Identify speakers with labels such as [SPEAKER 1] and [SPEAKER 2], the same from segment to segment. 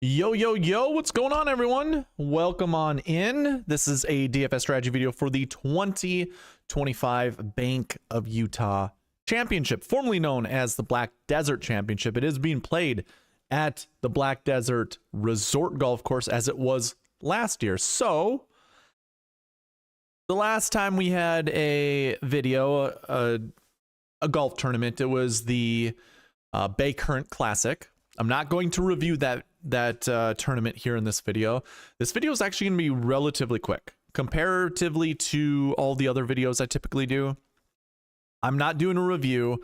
[SPEAKER 1] Yo, yo, yo, what's going on, everyone? Welcome on in. This is a DFS strategy video for the 2025 Bank of Utah Championship, formerly known as the Black Desert Championship. It is being played at the Black Desert Resort Golf Course as it was last year. So, the last time we had a video, a golf tournament, it was the Bay Current Classic. I'm not going to review that tournament here in this video. This video is actually going to be relatively quick comparatively to all the other videos I typically do. I'm not doing a review.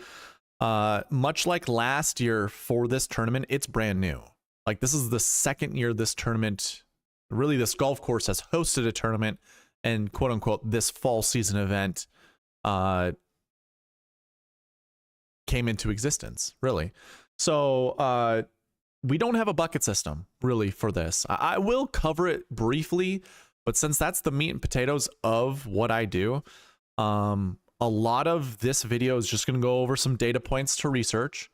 [SPEAKER 1] Much like last year for this tournament, it's brand new. Like, this is the second year this tournament, really this golf course has hosted a tournament, and quote unquote this fall season event came into existence, really. So we don't have a bucket system really for this. I will cover it briefly, but since that's the meat and potatoes of what I do, a lot of this video is just going to go over some data points to research.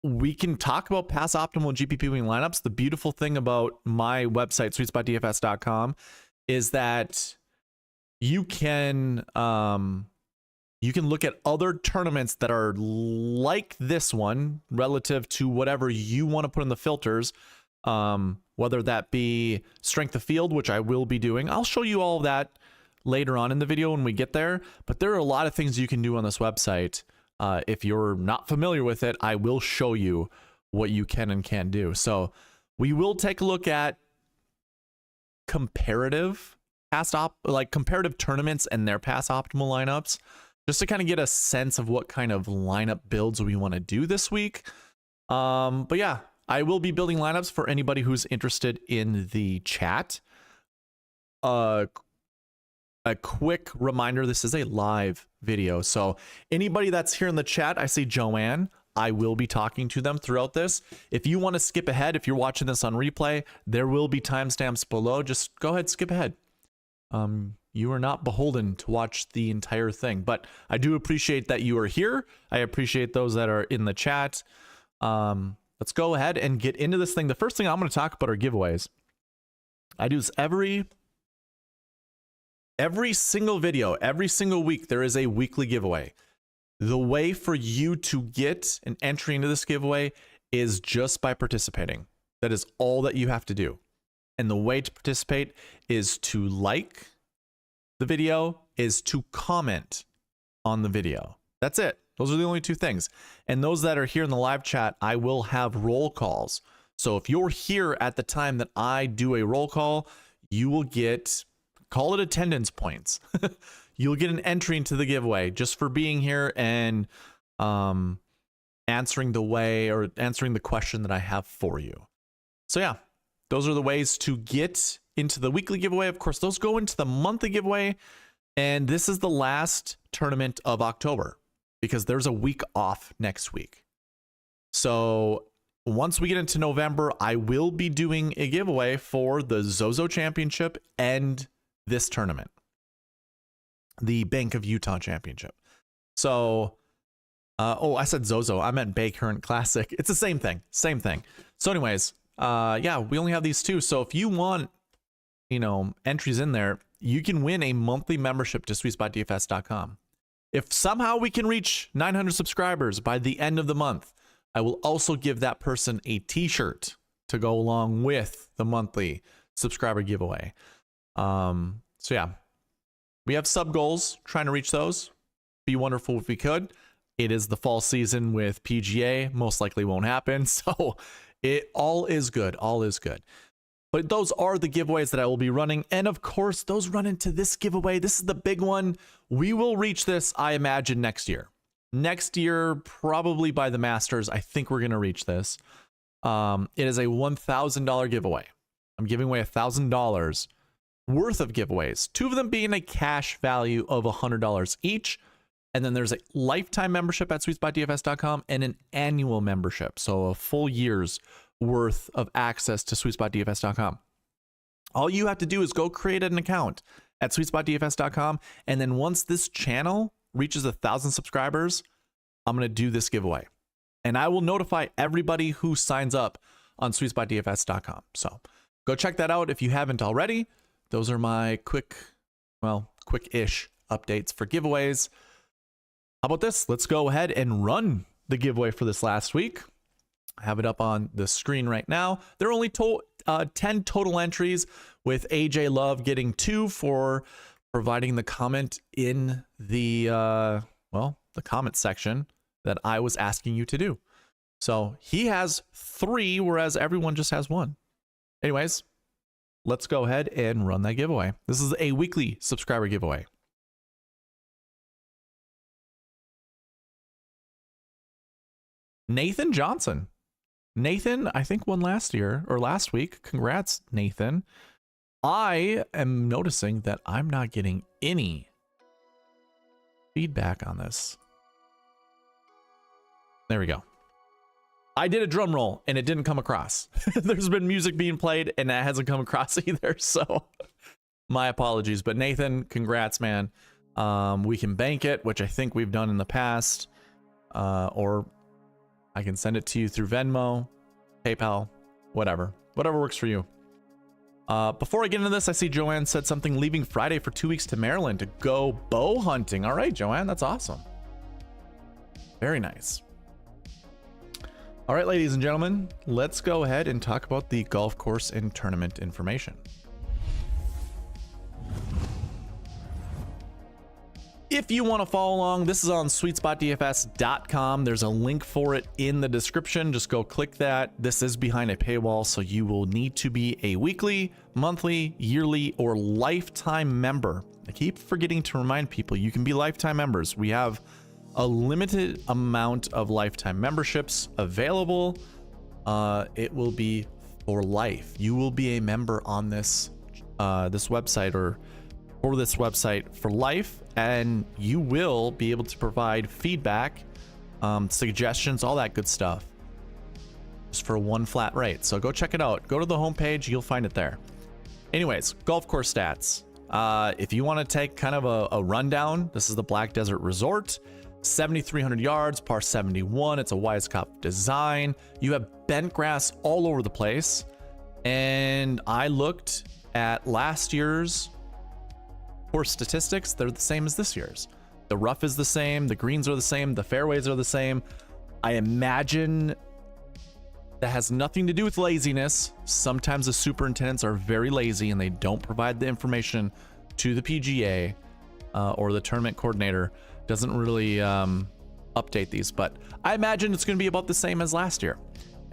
[SPEAKER 1] We can talk about pass optimal GPP winning lineups. The beautiful thing about my website, SweetSpotDFS.com, is that you can look at other tournaments that are like this one relative to whatever you want to put in the filters, whether that be strength of field, which I will be doing. I'll show you all of that later on in the video when we get there, but there are a lot of things you can do on this website. If you're not familiar with it, I will show you what you can and can't do. So we will take a look at comparative comparative tournaments and their pass optimal lineups, just to kind of get a sense of what kind of lineup builds we want to do this week. But yeah, I will be building lineups for anybody who's interested in the chat. A quick reminder, this is a live video. So anybody that's here in the chat, I see Joanne, I will be talking to them throughout this. If you want to skip ahead, if you're watching this on replay, there will be timestamps below. Just go ahead, skip ahead. You are not beholden to watch the entire thing, but I do appreciate that you are here. I appreciate those that are in the chat. Let's go ahead and get into this thing. The first thing I'm going to talk about are giveaways. I do this every single video, every single week. There is a weekly giveaway. The way for you to get an entry into this giveaway is just by participating. That is all that you have to do. And the way to participate is to like the video, is to comment on the video. That's it. Those are the only two things. And those that are here in the live chat, I will have roll calls. So if you're here at the time that I do a roll call, you will get, call it attendance points. You'll get an entry into the giveaway just for being here and answering the question that I have for you. So yeah, those are the ways to get into the weekly giveaway. Of course, those go into the monthly giveaway. And this is the last tournament of October because there's a week off next week. So once we get into November, I will be doing a giveaway for the Zozo Championship and this tournament, the Bank of Utah Championship. So, oh, I said Zozo. I meant Bay Current Classic. It's the same thing. Same thing. So anyways, yeah, we only have these two. So if you want, entries in there, you can win a monthly membership to SweetSpotDFS.com. If somehow we can reach 900 subscribers by the end of the month, I will also give that person a t-shirt to go along with the monthly subscriber giveaway. So yeah, we have sub goals, trying to reach those. Be wonderful if we could. It is the fall season with PGA, most likely won't happen. So all is good. All is good. But those are the giveaways that I will be running. And of course, those run into this giveaway. This is the big one. We will reach this, I imagine, next year. Next year, probably by the Masters, I think we're going to reach this. It is a $1,000 giveaway. I'm giving away $1,000 worth of giveaways. Two of them being a cash value of $100 each. And then there's a lifetime membership at SweetSpotDFS.com and an annual membership. So a full year's worth of access to SweetSpotDFS.com. All you have to do is go create an account at SweetSpotDFS.com. And then once this channel reaches 1,000 subscribers, I'm going to do this giveaway. And I will notify everybody who signs up on SweetSpotDFS.com. So go check that out if you haven't already. Those are my quick-ish updates for giveaways. How about this? Let's go ahead and run the giveaway for this last week. I have it up on the screen right now. There are only 10 total entries, with AJ Love getting 2 for providing the comment in the the comment section that I was asking you to do. So he has 3, whereas everyone just has 1. Anyways, let's go ahead and run that giveaway. This is a weekly subscriber giveaway. Nathan Johnson. Nathan, I think, won last year or last week. Congrats, Nathan. I am noticing that I'm not getting any feedback on this. There we go. I did a drum roll and it didn't come across. There's been music being played and that hasn't come across either. So my apologies. But Nathan, congrats, man. We can bank it, which I think we've done in the past. Or I can send it to you through Venmo, PayPal, whatever works for you. Before I get into this, I see Joanne said something, leaving Friday for 2 weeks to Maryland to go bow hunting. All right, Joanne, that's awesome. Very nice. All right, ladies and gentlemen, let's go ahead and talk about the golf course and tournament information. If you want to follow along, this is on SweetSpotDFS.com. There's a link for it in the description. Just go click that. This is behind a paywall, so you will need to be a weekly, monthly, yearly, or lifetime member. I keep forgetting to remind people you can be lifetime members. We have a limited amount of lifetime memberships available. It will be for life. You will be a member on this website or for this website for life, and you will be able to provide feedback, suggestions, all that good stuff, just for one flat rate. So go check it out. Go to the homepage, you'll find it there. Anyways, golf course stats. If you want to take kind of a rundown, this is the Black Desert Resort. 7,300 yards, par 71. It's a Wisecop design. You have bent grass all over the place. And I looked at last year's course statistics. They're the same as this year's. The rough is the same. The greens are the same. The fairways are the same. I imagine that has nothing to do with laziness. Sometimes the superintendents are very lazy and they don't provide the information to the PGA or the tournament coordinator. Doesn't really update these, but I imagine it's going to be about the same as last year.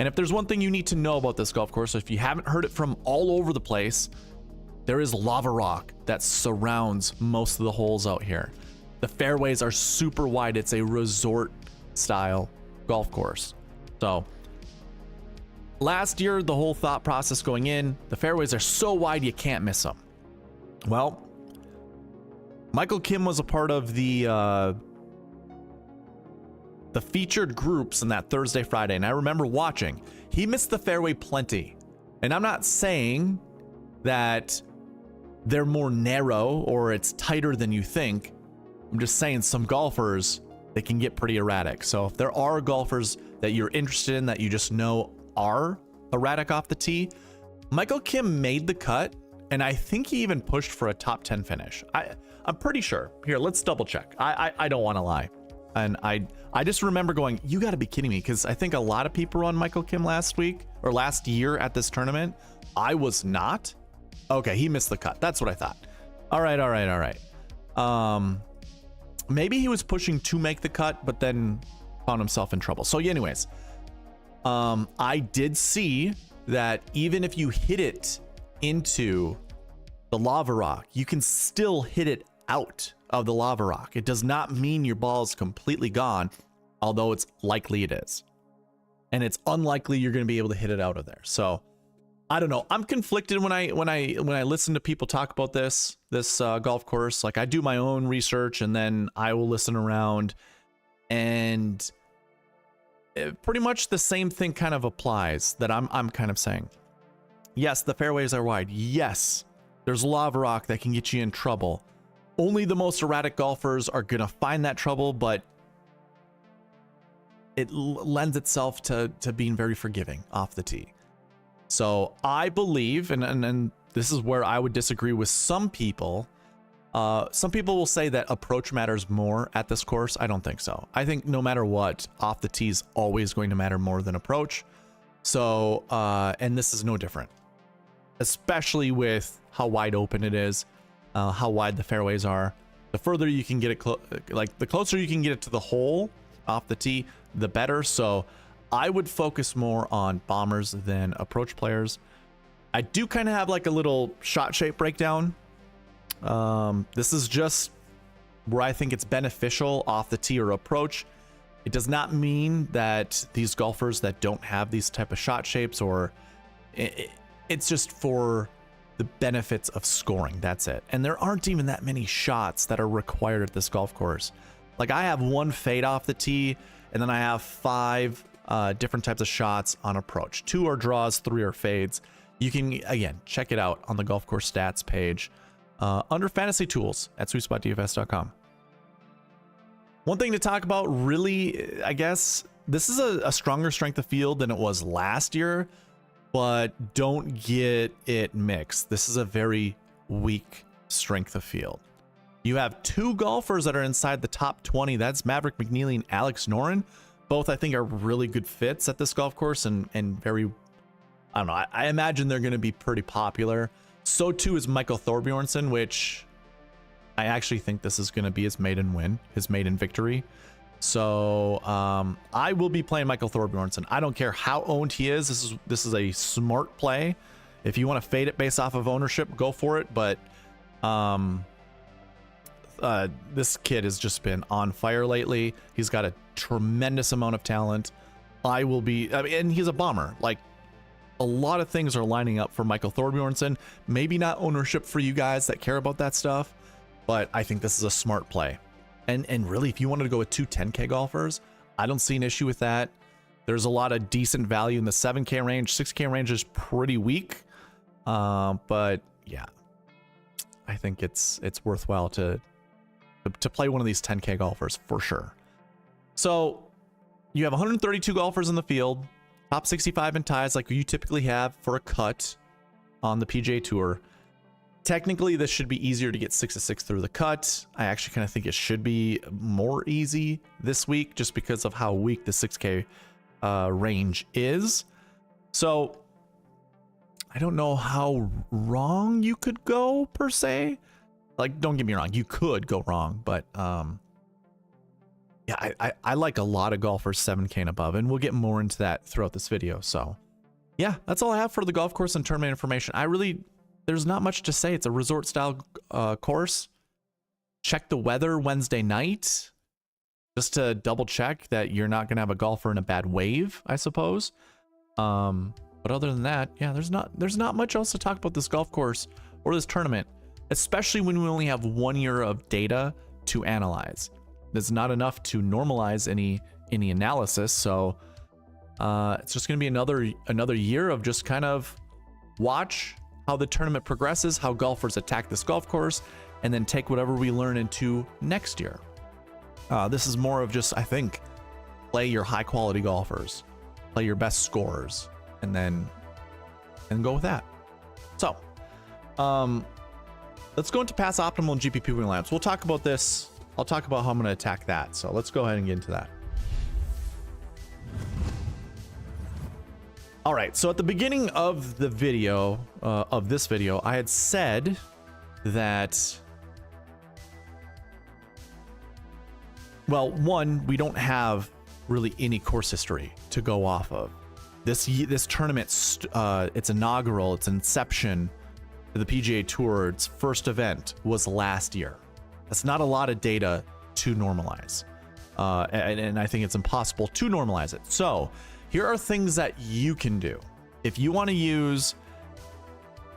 [SPEAKER 1] And if there's one thing you need to know about this golf course, if you haven't heard it from all over the place, there is lava rock that surrounds most of the holes out here. The fairways are super wide. It's a resort style golf course. So last year, the whole thought process going in, the fairways are so wide you can't miss them. Well, Michael Kim was a part of the featured groups in that Thursday, Friday, and I remember watching. He missed the fairway plenty. And I'm not saying that they're more narrow or it's tighter than you think. I'm just saying some golfers, they can get pretty erratic. So if there are golfers that you're interested in that you just know are erratic off the tee, Michael Kim made the cut, and I think he even pushed for a top 10 finish. I'm pretty sure. Here, let's double check. I don't want to lie. And I just remember going, you got to be kidding me, because I think a lot of people were on Michael Kim last week or last year at this tournament. I was not. Okay, he missed the cut. That's what I thought. All right. Maybe he was pushing to make the cut, but then found himself in trouble. So anyways, I did see that even if you hit it into the lava rock, you can still hit it out of the lava rock. It does not mean your ball is completely gone, although it's likely it is. And it's unlikely you're going to be able to hit it out of there. So I don't know. I'm conflicted when I listen to people talk about this golf course. Like, I do my own research and then I will listen around, and pretty much the same thing kind of applies that I'm kind of saying. Yes, the fairways are wide. Yes, there's lava rock that can get you in trouble. Only the most erratic golfers are going to find that trouble, but it lends itself to being very forgiving off the tee. So I believe, and this is where I would disagree with some people. Some people will say that approach matters more at this course. I don't think so. I think no matter what, off the tee is always going to matter more than approach. So, and this is no different, especially with how wide open it is, how wide the fairways are. The further you can get it, like the closer you can get it to the hole off the tee, the better. So I would focus more on bombers than approach players. I do kind of have like a little shot shape breakdown. This is just where I think it's beneficial off the tee or approach. It does not mean that these golfers that don't have these type of shot shapes, or it's just for the benefits of scoring. That's it. And there aren't even that many shots that are required at this golf course. Like I have one fade off the tee, and then I have 5 different types of shots on approach. 2 are draws, 3 are fades. You can, again, check it out on the golf course stats page under fantasy tools at SweetSpotDFS.com. One thing to talk about, really, I guess, this is a stronger strength of field than it was last year, but don't get it mixed. This is a very weak strength of field. You have 2 golfers that are inside the top 20. That's Maverick McNeely and Alex Noren. Both, I think, are really good fits at this golf course and very, I don't know, I imagine they're going to be pretty popular. So too is Michael Thorbjornsen, which I actually think this is going to be his maiden win, his maiden victory. So I will be playing Michael Thorbjornsen. I don't care how owned he is. This is a smart play. If you want to fade it based off of ownership, go for it. But this kid has just been on fire lately. He's got a tremendous amount of talent. And he's a bomber. Like, a lot of things are lining up for Michael Thorbjornsen. Maybe not ownership for you guys that care about that stuff, but I think this is a smart play. And really, if you wanted to go with 2 10K golfers, I don't see an issue with that. There's a lot of decent value in the 7K range. 6K range is pretty weak. But yeah, I think it's worthwhile to play one of these 10K golfers for sure. So you have 132 golfers in the field, top 65 in ties like you typically have for a cut on the PGA Tour. Technically, this should be easier to get 6 to 6 through the cut. I actually kind of think it should be more easy this week just because of how weak the 6K range is. So I don't know how wrong you could go per se. Like, don't get me wrong, you could go wrong, but yeah, I like a lot of golfers 7K and above, and we'll get more into that throughout this video. So yeah, that's all I have for the golf course and tournament information. There's not much to say. It's a resort style course. Check the weather Wednesday night just to double check that you're not going to have a golfer in a bad wave, I suppose. But other than that, yeah, there's not much else to talk about this golf course or this tournament, especially when we only have 1 year of data to analyze. There's not enough to normalize any analysis. So it's just going to be another year of just kind of watch how the tournament progresses, how golfers attack this golf course, and then take whatever we learn into next year. This is more of just, I think, play your high quality golfers, play your best scorers, and go with that. So let's go into pass optimal and GPP winning lineups. We'll talk about this. I'll talk about how I'm going to attack that. So let's go ahead and get into that. All right, so at the beginning of the video, of this video, I had said that, well, one, we don't have really any course history to go off of. This tournament, its inaugural, its inception to the PGA Tour, its first event was last year. That's not a lot of data to normalize, and I think it's impossible to normalize it. So here are things that you can do if you want to use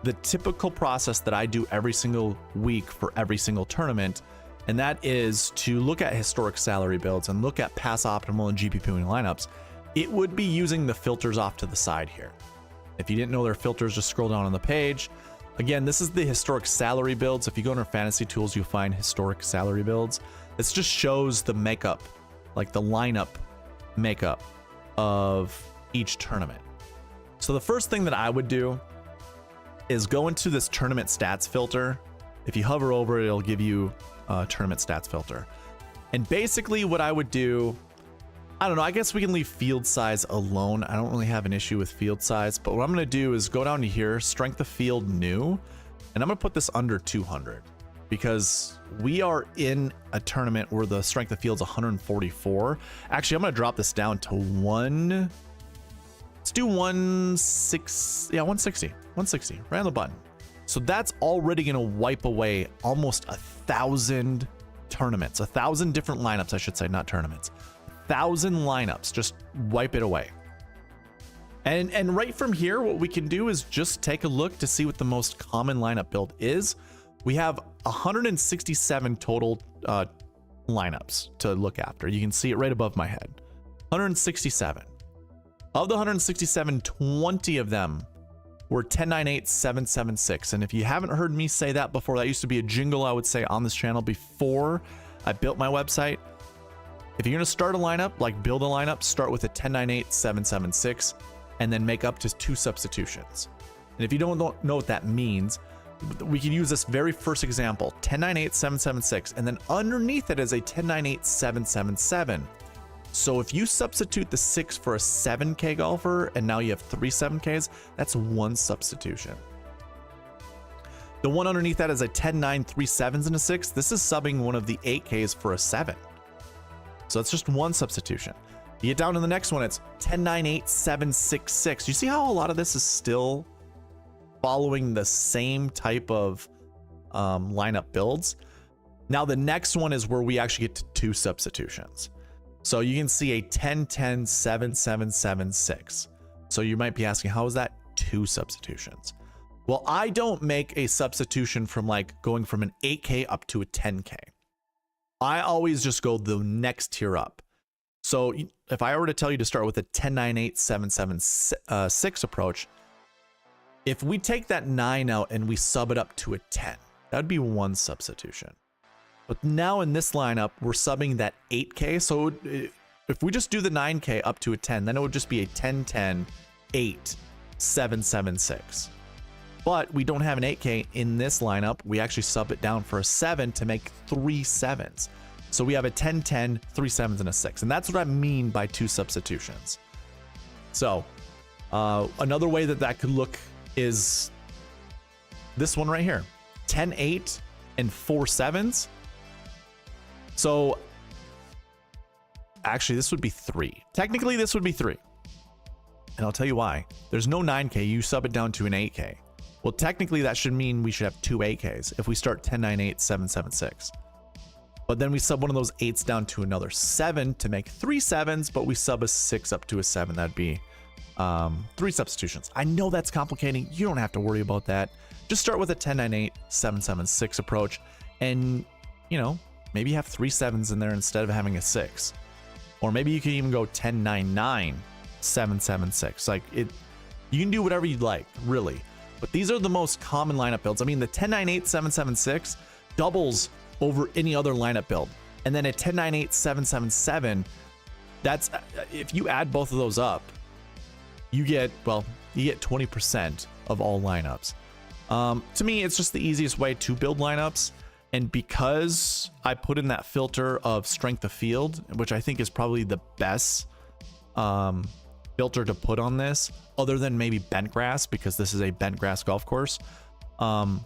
[SPEAKER 1] the typical process that I do every single week for every single tournament, and that is to look at historic salary builds and look at pass optimal and GPP winning lineups. It would be using the filters off to the side here. If you didn't know their filters, just scroll down on the page. Again, this is the historic salary builds. If you go under fantasy tools, you'll find historic salary builds. This just shows the makeup, like the lineup makeup of each tournament. So the first thing that I would do is go into this tournament stats filter. If you hover over it, it'll give you a tournament stats filter. And basically what I would do, I don't know, I guess we can leave field size alone. I don't really have an issue with field size, but what I'm going to do is go down to here, strength of field new, and I'm going to put this under 200 because we are in a tournament where the strength of field's 144. Actually, I'm going to drop this down to let's do 160, right on the button. So that's already going to wipe away almost 1,000 tournaments, 1,000 different lineups, I should say, not tournaments. 1,000 lineups, just wipe it away. And right from here, what we can do is just take a look to see what the most common lineup build is. We have 167 total lineups to look after. You can see it right above my head. 167. Of the 167, 20 of them were 1098-776. And if you haven't heard me say that before, that used to be a jingle I would say on this channel before I built my website. If you're going to start a lineup, like build a lineup, start with a 1098-776 and then make up to 2 substitutions. And if you don't know what that means, we can use this very first example, 1098-776, and then underneath it is a 1098-777. So if you substitute the 6 for a 7K golfer and now you have 3 7Ks, that's 1 substitution. The one underneath that is a 10-9, 3 7s and a 6. This is subbing one of the 8Ks for a 7. So it's just 1 substitution. You get down to the next one, it's 10-9-8-7-6-6. You see how a lot of this is still following the same type of lineup builds? Now the next one is where we actually get to 2 substitutions. So you can see a 10-10-7-7-7-6. So you might be asking, how is that 2 substitutions? Well, I don't make a substitution from like going from an 8K up to a 10K. I always just go the next tier up. So if I were to tell you to start with a 10-9-8-7-7-6 approach, if we take that 9 out and we sub it up to a 10, that would be 1 substitution. But now in this lineup, we're subbing that 8K. So if we just do the 9K up to a 10, then it would just be a 10-10-8-7-7-6. But we don't have an 8K in this lineup. We actually sub it down for a 7 to make 3 7s. So we have a 10-10, 3 7s, and a 6. And that's what I mean by 2 substitutions. So another way that could look is this one right here. 10-8 and 4 7s. So actually, this would be 3. Technically, this would be 3. And I'll tell you why. There's no 9K. You sub it down to an 8K. Well, technically, that should mean we should have 2 8Ks if we start 10-9-8-7-7-6. But then we sub one of those 8s down to another 7 to make 3 7s, but we sub a 6 up to a 7. That'd be 3 substitutions. I know that's complicating. You don't have to worry about that. Just start with a 10-9-8-7-7-6 approach, and, you know, maybe have 3 7s in there instead of having a 6. Or maybe you can even go 10-9-9-7-7-6. Like, you can do whatever you'd like, really. But these are the most common lineup builds. I mean, the 10-9-8-7-7-6 doubles over any other lineup build. And then a 10-9-8-7-7-7, that's, if you add both of those up, you get 20% of all lineups. To me, it's just the easiest way to build lineups. And because I put in that filter of strength of field, which I think is probably the best filter to put on this, other than maybe bent grass, because this is a bent grass golf course. To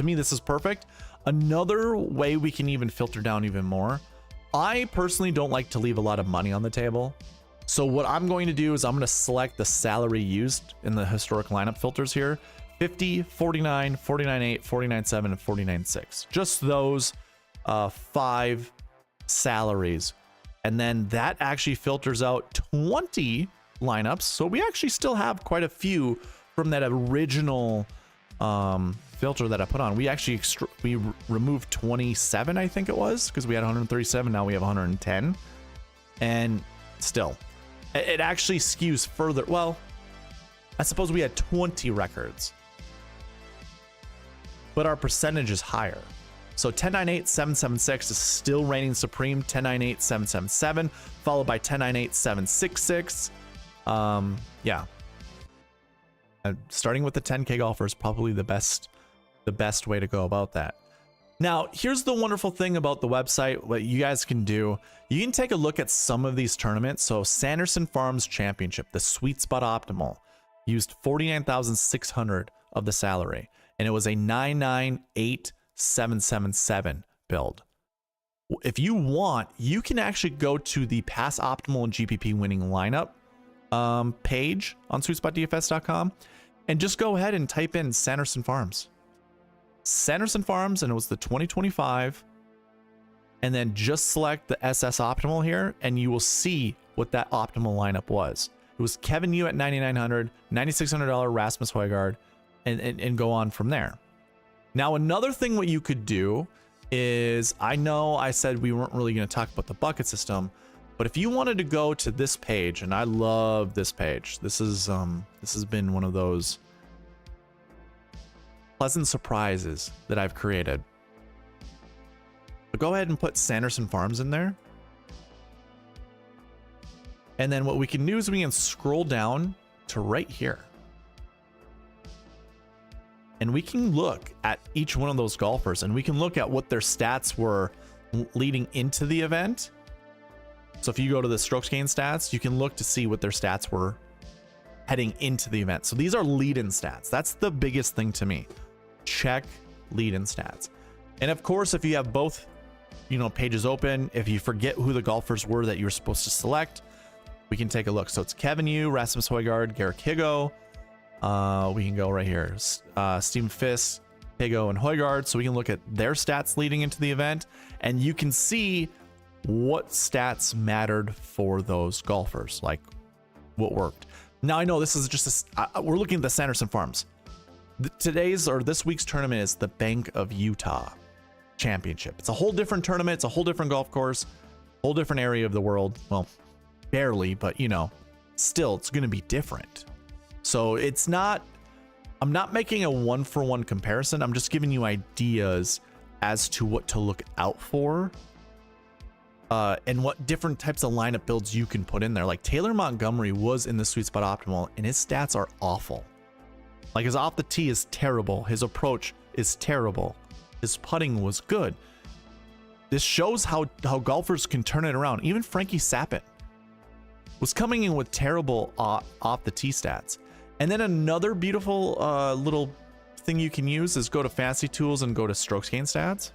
[SPEAKER 1] me, this is perfect. Another way we can even filter down even more, I personally don't like to leave a lot of money on the table. So what I'm going to do is I'm going to select the salary used in the historic lineup filters here. 50, 49, 49.8, 49.7, and 49.6. Just those 5 salaries. And then that actually filters out 20 lineups. So we actually still have quite a few from that original filter that I put on. We actually we removed 27, I think it was, because we had 137. Now we have 110. And still, it actually skews further. Well, I suppose we had 20 records, but our percentage is higher. So 10-9-8-7-7-6 is still reigning supreme. 10-9-8-7-7-7, followed by 10-9-8-7-6-6. Yeah. Starting with the 10K golfer is probably the best way to go about that. Now, here's the wonderful thing about the website. What you guys can do, you can take a look at some of these tournaments. So Sanderson Farms Championship, the SweetSpot Optimal, used 49,600 of the salary, and it was a 998,777 build. If you want, you can actually go to the past optimal and GPP winning lineup page on SweetSpotDFS.com and just go ahead and type in Sanderson Farms. Sanderson Farms, and it was the 2025, and then just select the SS Optimal here, and you will see what that optimal lineup was. It was Kevin Yu at 9,900, $9,600 Rasmus Højgaard, and go on from there. Now, another thing what you could do is, I know I said we weren't really going to talk about the bucket system, but if you wanted to go to this page, and I love this page, this has been one of those pleasant surprises that I've created. But go ahead and put Sanderson Farms in there. And then what we can do is we can scroll down to right here. And we can look at each one of those golfers, and we can look at what their stats were leading into the event. So if you go to the strokes gain stats, you can look to see what their stats were heading into the event. So these are lead-in stats. That's the biggest thing to me. Check lead-in stats. And of course, if you have both, pages open, if you forget who the golfers were that you were supposed to select, we can take a look. So it's Kevin Yu, Rasmus Højgaard, Garrick Higo. We can go right here. Stephen Fisk, Higo, and Højgaard. So we can look at their stats leading into the event, and you can see what stats mattered for those golfers, like what worked. Now I know this is just we're looking at the Sanderson Farms. This week's tournament is the Bank of Utah Championship. It's a whole different tournament. It's a whole different golf course, whole different area of the world. Well, barely, but still it's going to be different. So I'm not making a one-for-one comparison. I'm just giving you ideas as to what to look out for, and what different types of lineup builds you can put in there. Like Taylor Montgomery was in the SweetSpot Optimal, and his stats are awful. Like his off the tee is terrible. His approach is terrible. His putting was good. This shows how golfers can turn it around. Even Frankie Sappin was coming in with terrible off the tee stats. And then another beautiful little thing you can use is go to Fantasy Tools and go to Strokes Gain Stats.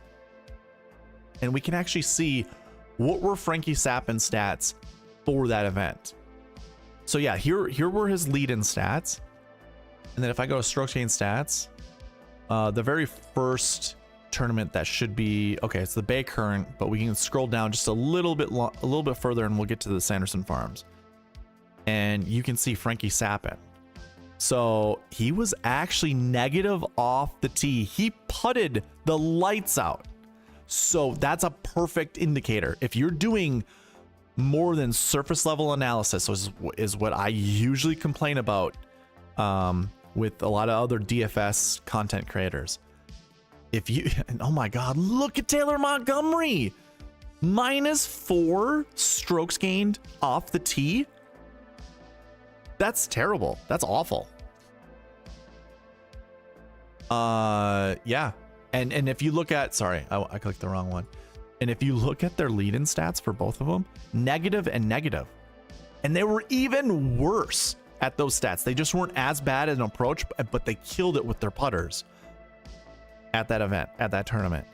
[SPEAKER 1] And we can actually see what were Frankie Sappin's stats for that event. So yeah, here were his lead-in stats. And then if I go to Strokes Gain Stats, the very first tournament that should be, okay, it's the Bay Current, but we can scroll down just a little bit further and we'll get to the Sanderson Farms. And you can see Frankie Sappin. So he was actually negative off the tee. He putted the lights out. So that's a perfect indicator. If you're doing more than surface level analysis, is what I usually complain about with a lot of other DFS content creators. Oh my God, look at Taylor Montgomery. -4 strokes gained off the tee. That's terrible. That's awful. Yeah. And if you look at, sorry, I clicked the wrong one. And if you look at their lead-in stats for both of them, negative and negative. And they were even worse at those stats. They just weren't as bad at an approach, but they killed it with their putters at that event, at that tournament.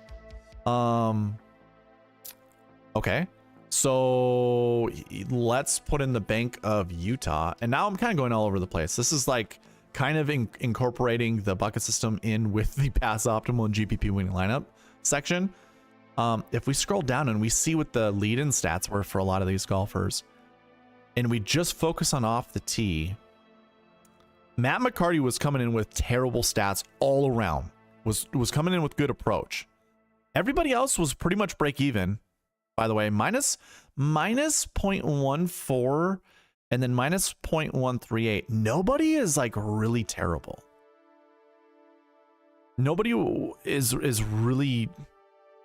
[SPEAKER 1] Okay. So let's put in the Bank of Utah. And now I'm kind of going all over the place. This is like kind of incorporating the bucket system in with the pass optimal and GPP winning lineup section. If we scroll down and we see what the lead-in stats were for a lot of these golfers, and we just focus on off the tee, Matt McCarty was coming in with terrible stats all around. Was coming in with good approach. Everybody else was pretty much break even. By the way, minus 0.14 and then minus 0.138. Nobody is like really terrible. Nobody is really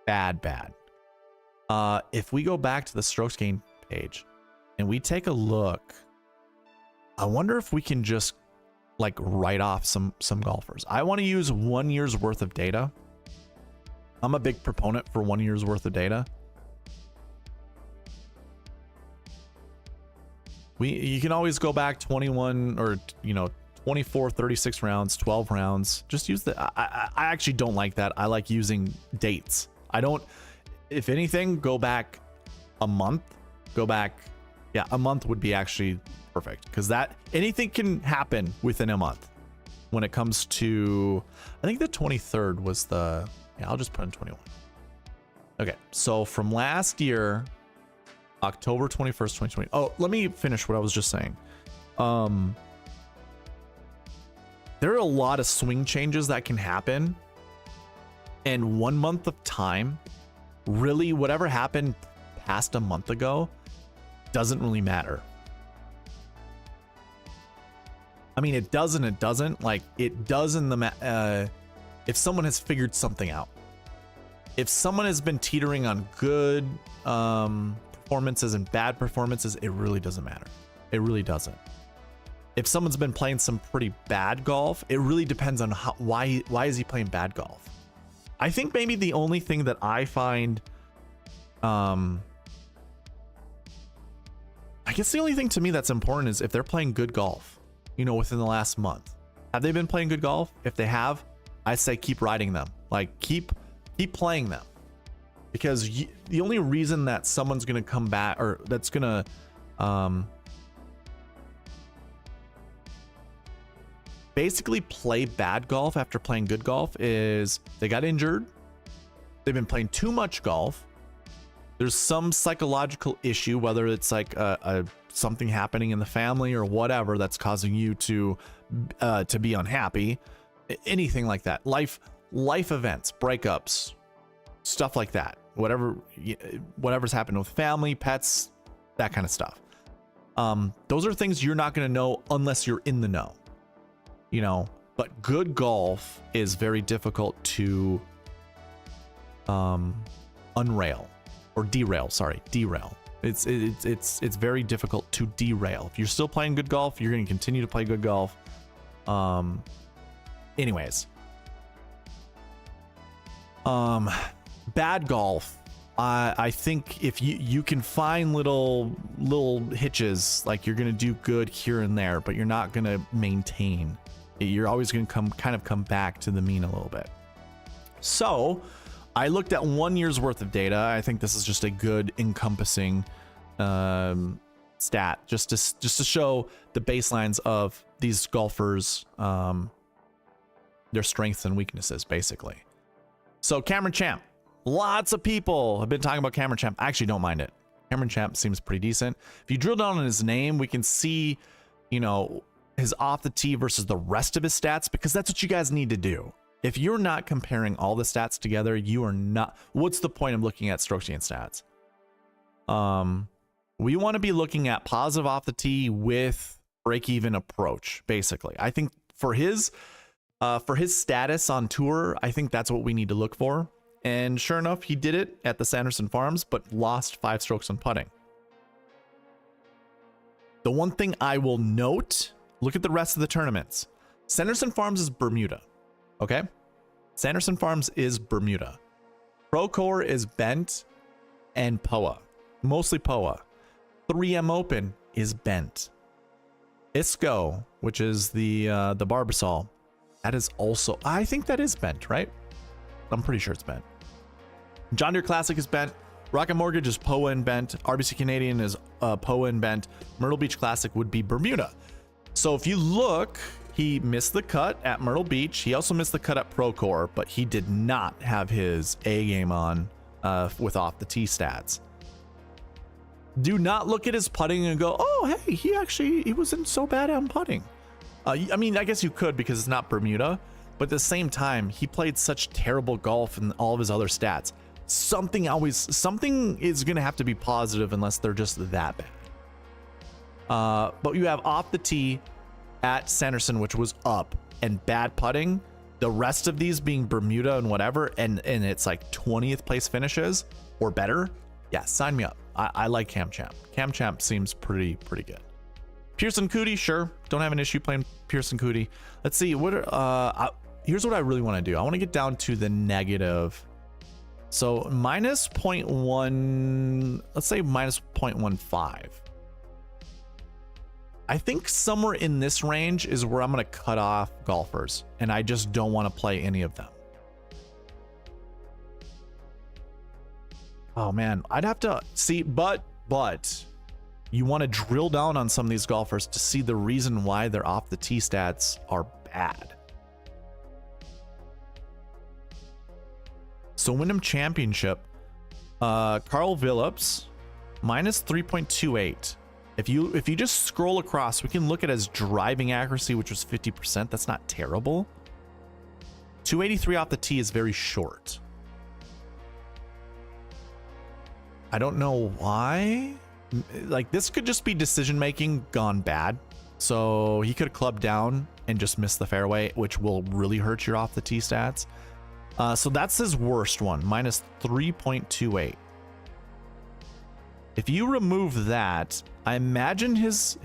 [SPEAKER 1] bad. If we go back to the strokes gain page and we take a look, I wonder if we can just like write off some golfers. I want to use 1 year's worth of data. I'm a big proponent for 1 year's worth of data. You can always go back 21 or 24, 36 rounds, 12 rounds. Just use the I actually don't like that. I like using dates. I don't, if anything, go back a month. Go back, yeah, a month would be actually perfect, because that anything can happen within a month when it comes to, I think the 23rd was the, yeah, I'll just put in 21. Okay, so from last year, October 21st, 2020. Oh, let me finish what I was just saying. There are a lot of swing changes that can happen, and 1 month of time, really, whatever happened past a month ago doesn't really matter. I mean, it does and it doesn't. Like, it does in the if someone has figured something out. If someone has been teetering on good performances and bad performances, it really doesn't matter. It really doesn't. If someone's been playing some pretty bad golf, it really depends on why is he playing bad golf. I think maybe the only thing that I find, I guess the only thing to me that's important is if they're playing good golf, within the last month. Have they been playing good golf? If they have, I say keep riding them. Like, keep playing them. Because the only reason that someone's going to come back, or that's going to basically play bad golf after playing good golf, is they got injured, they've been playing too much golf, there's some psychological issue, whether it's like something happening in the family or whatever that's causing you to be unhappy, anything like that, life events, breakups, stuff like that, whatever's happened with family, pets, that kind of stuff. Those are things you're not going to know unless you're in the know. But good golf is very difficult to unrail or derail. Sorry, derail. It's very difficult to derail. If you're still playing good golf, you're going to continue to play good golf. Anyways, bad golf. I think if you can find little hitches, like you're going to do good here and there, but you're not going to maintain. You're always going to come back to the mean a little bit. So I looked at 1 year's worth of data. I think this is just a good encompassing stat, just to show the baselines of these golfers, their strengths and weaknesses, basically. So Cameron Champ, lots of people have been talking about Cameron Champ. I actually don't mind it. Cameron Champ seems pretty decent. If you drill down on his name, we can see, his off the tee versus the rest of his stats, because that's what you guys need to do. If you're not comparing all the stats together, you are not. What's the point of looking at strokes gained stats? We want to be looking at positive off the tee with break-even approach, basically. I think for his status on tour, I think that's what we need to look for. And sure enough, he did it at the Sanderson Farms, but lost 5 strokes on putting. The one thing I will note, look at the rest of the tournaments. Sanderson Farms is Bermuda. Okay? Sanderson Farms is Bermuda. Procore is Bent and POA. Mostly POA. 3M Open is Bent. ISCO, which is the Barbasol, that is also, I think that is Bent, right? I'm pretty sure it's Bent. John Deere Classic is Bent. Rocket Mortgage is POA and Bent. RBC Canadian is POA and Bent. Myrtle Beach Classic would be Bermuda. So if you look, he missed the cut at Myrtle Beach. He also missed the cut at Procore, but he did not have his A game on with off the tee stats. Do not look at his putting and go, oh, hey, he wasn't so bad on putting. I mean, I guess you could, because it's not Bermuda, but at the same time, he played such terrible golf in all of his other stats. Something is going to have to be positive unless they're just that bad. But you have off the tee at Sanderson, which was up, and bad putting. The rest of these being Bermuda and whatever, and it's like 20th place finishes or better. Yeah, sign me up. I like Cam Champ. Cam Champ seems pretty good. Pearson Cootie, sure. Don't have an issue playing Pearson Cootie. Let's see. What here's what I really want to do. I want to get down to the negative. So minus 0.1, let's say minus 0.15. I think somewhere in this range is where I'm going to cut off golfers, and I just don't want to play any of them. Oh man, I'd have to see, but you want to drill down on some of these golfers to see the reason why their off the tee stats are bad. So Wyndham Championship, Carl Phillips, minus 3.28. If you just scroll across, we can look at his driving accuracy, which was 50%. That's not terrible. 283 off the tee is very short. I don't know why. Like, this could just be decision making gone bad. So he could have clubbed down and just missed the fairway, which will really hurt your off the tee stats. So that's his worst one, minus 3.28. If you remove that, I imagine his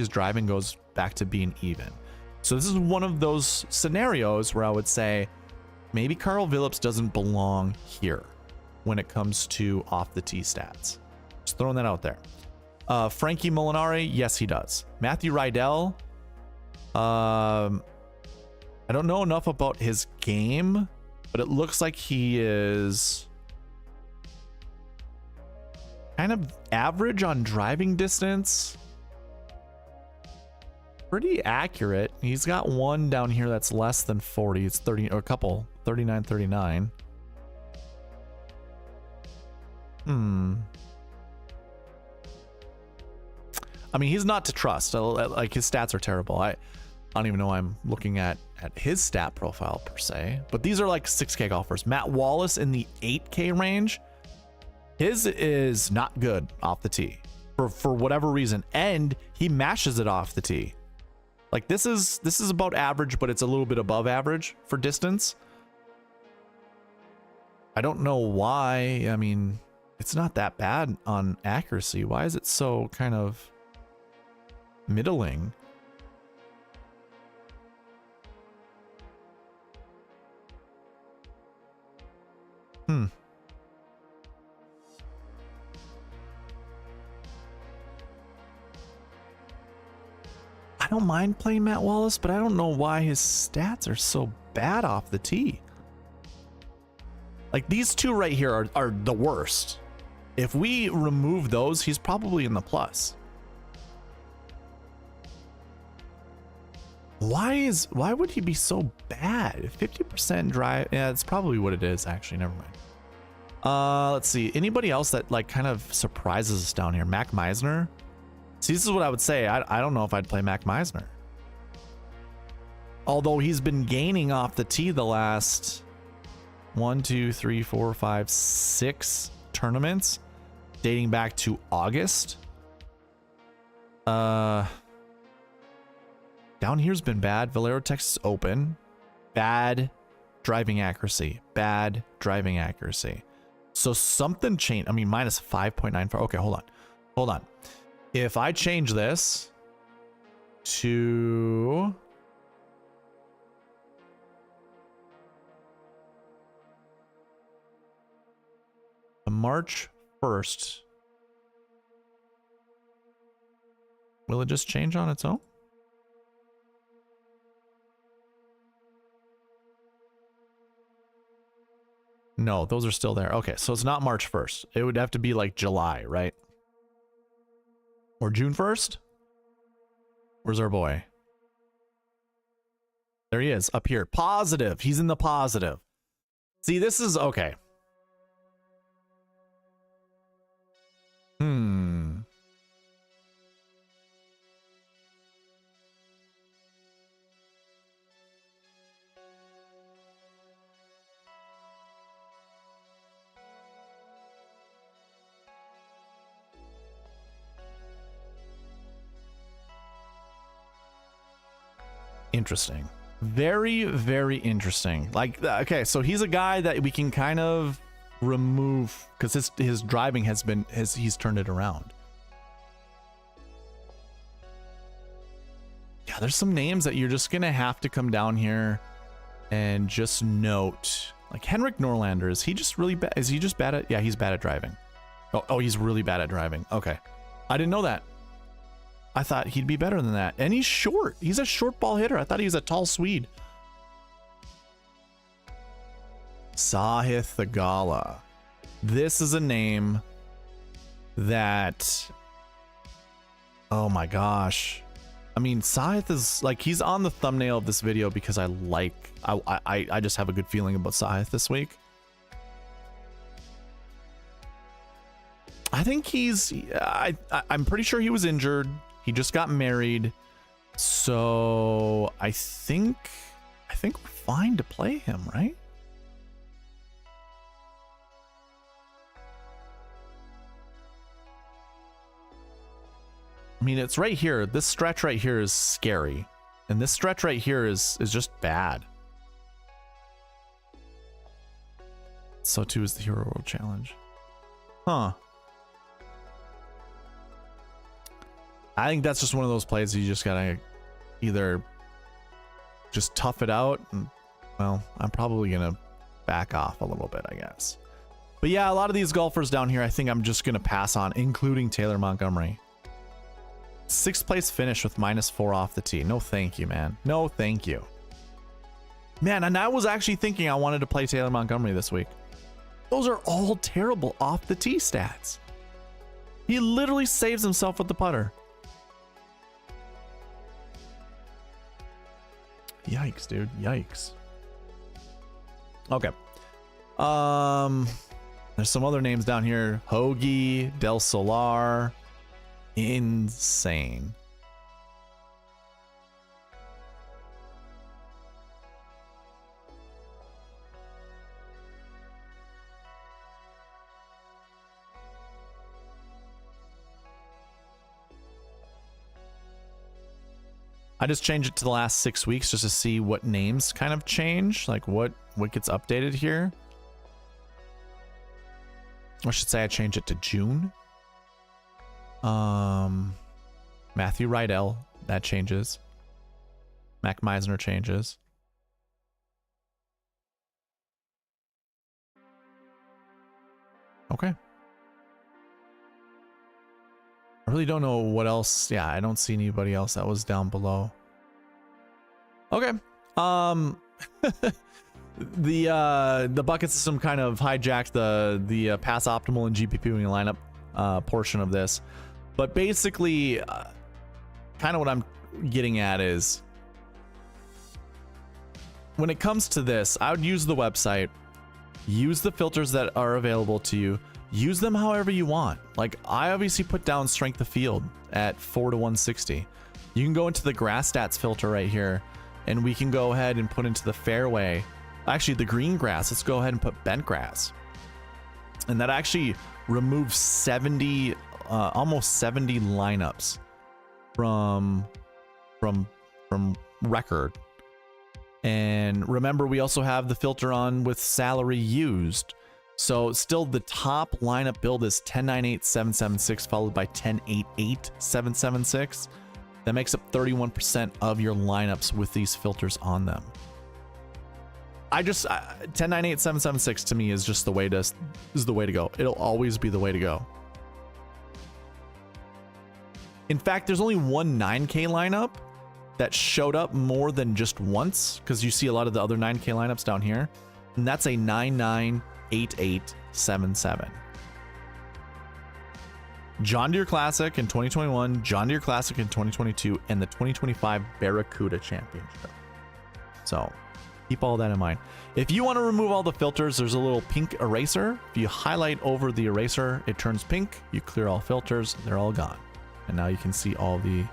[SPEAKER 1] driving goes back to being even. So this is one of those scenarios where I would say maybe Carl Phillips doesn't belong here when it comes to off the tee stats. Just throwing that out there. Frankie Molinari, yes, he does. Matthew Rydell, I don't know enough about his game, but it looks like he is kind of average on driving distance. Pretty accurate. He's got one down here that's less than 40. It's 30 or a couple, 39, 39. I mean, he's not to trust. Like, his stats are terrible. I don't even know why I'm looking at his stat profile per se, but these are like 6K golfers. Matt Wallace in the 8K range. His is not good off the tee for whatever reason, and he mashes it off the tee. Like, this is about average, but it's a little bit above average for distance. I don't know why. I mean, it's not that bad on accuracy. Why is it so kind of middling? I don't mind playing Matt Wallace, but I don't know why his stats are so bad off the tee. Like, these two right here are the worst. If we remove those, he's probably in the plus. Why would he be so bad? 50% drive. Yeah, that's probably what it is, actually. Never mind. Let's see. Anybody else that like kind of surprises us down here? Mac Meisner. See, this is what I would say. I don't know if I'd play Mac Meisner. Although he's been gaining off the tee the last 1, 2, 3, 4, 5, 6 tournaments dating back to August. Down here's been bad. Valero, Texas Open. Bad driving accuracy. Bad driving accuracy. So something changed. I mean, minus 5.94. Okay, hold on. If I change this to March 1st, will it just change on its own? No, those are still there. Okay, so it's not March 1st. It would have to be like July, right? Or June 1st? Where's our boy? There he is, up here. Positive. He's in the positive. See, this is okay. Interesting. Very, very interesting. Like, okay, so he's a guy that we can kind of remove because his driving he's turned it around. yeah, there's some names that you're just gonna have to come down here and just note. Like Henrik Norlander, is he just really bad? Is he just bad at? Yeah, he's bad at driving. Oh, he's really bad at driving. Okay, I didn't know that. I thought he'd be better than that. And he's short. He's a short ball hitter. I thought he was a tall Swede. Sahith Theegala. This is a name that, oh my gosh. I mean, Sahith is like, he's on the thumbnail of this video because I just have a good feeling about Sahith this week. I think I'm pretty sure he was injured. He just got married. So I think we're fine to play him, right? I mean, it's right here. This stretch right here is scary. And this stretch right here is just bad. So too is the Hero World Challenge. Huh. I think that's just one of those plays that you just gotta either just tough it out. And, well, I'm probably gonna back off a little bit, I guess. But yeah, a lot of these golfers down here, I think I'm just gonna pass on, including Taylor Montgomery. 6th place finish with -4 off the tee. No thank you, man. No thank you. Man, and I was actually thinking I wanted to play Taylor Montgomery this week. Those are all terrible off the tee stats. He literally saves himself with the putter. Yikes, dude. Yikes. Okay. There's some other names down here. Hoagie, Del Solar. Insane. I just changed it to the last 6 weeks just to see what names kind of change, like what gets updated here. I should say I changed it to June. Matthew Rydell, that changes. Mac Meisner changes. Okay. I really don't know what else. Yeah, I don't see anybody else that was down below. Okay. The bucket system kind of hijacked the pass optimal and GPP winning lineup portion of this. But basically, kind of what I'm getting at is, when it comes to this, I would use the website, use the filters that are available to you, use them however you want. Like, I obviously put down strength of field at 4 to 160. You can go into the grass stats filter right here, and we can go ahead and put into the fairway, actually the green grass, let's go ahead and put bent grass. And that actually removes 70, almost 70 lineups from record. And remember, we also have the filter on with salary used. So still the top lineup build is 10.98.776 followed by 10.88.776. That makes up 31% of your lineups with these filters on them. I just 10.98.776 to me is just the way to go. It'll always be the way to go. In fact, there's only one 9K lineup that showed up more than just once, because you see a lot of the other 9K lineups down here, and that's a 998877. John Deere Classic in 2021, John Deere Classic in 2022, and the 2025 Barracuda Championship. So keep all that in mind. If you want to remove all the filters, there's a little pink eraser. If you highlight over the eraser, it turns pink. You clear all filters, they're all gone. And now you can see all the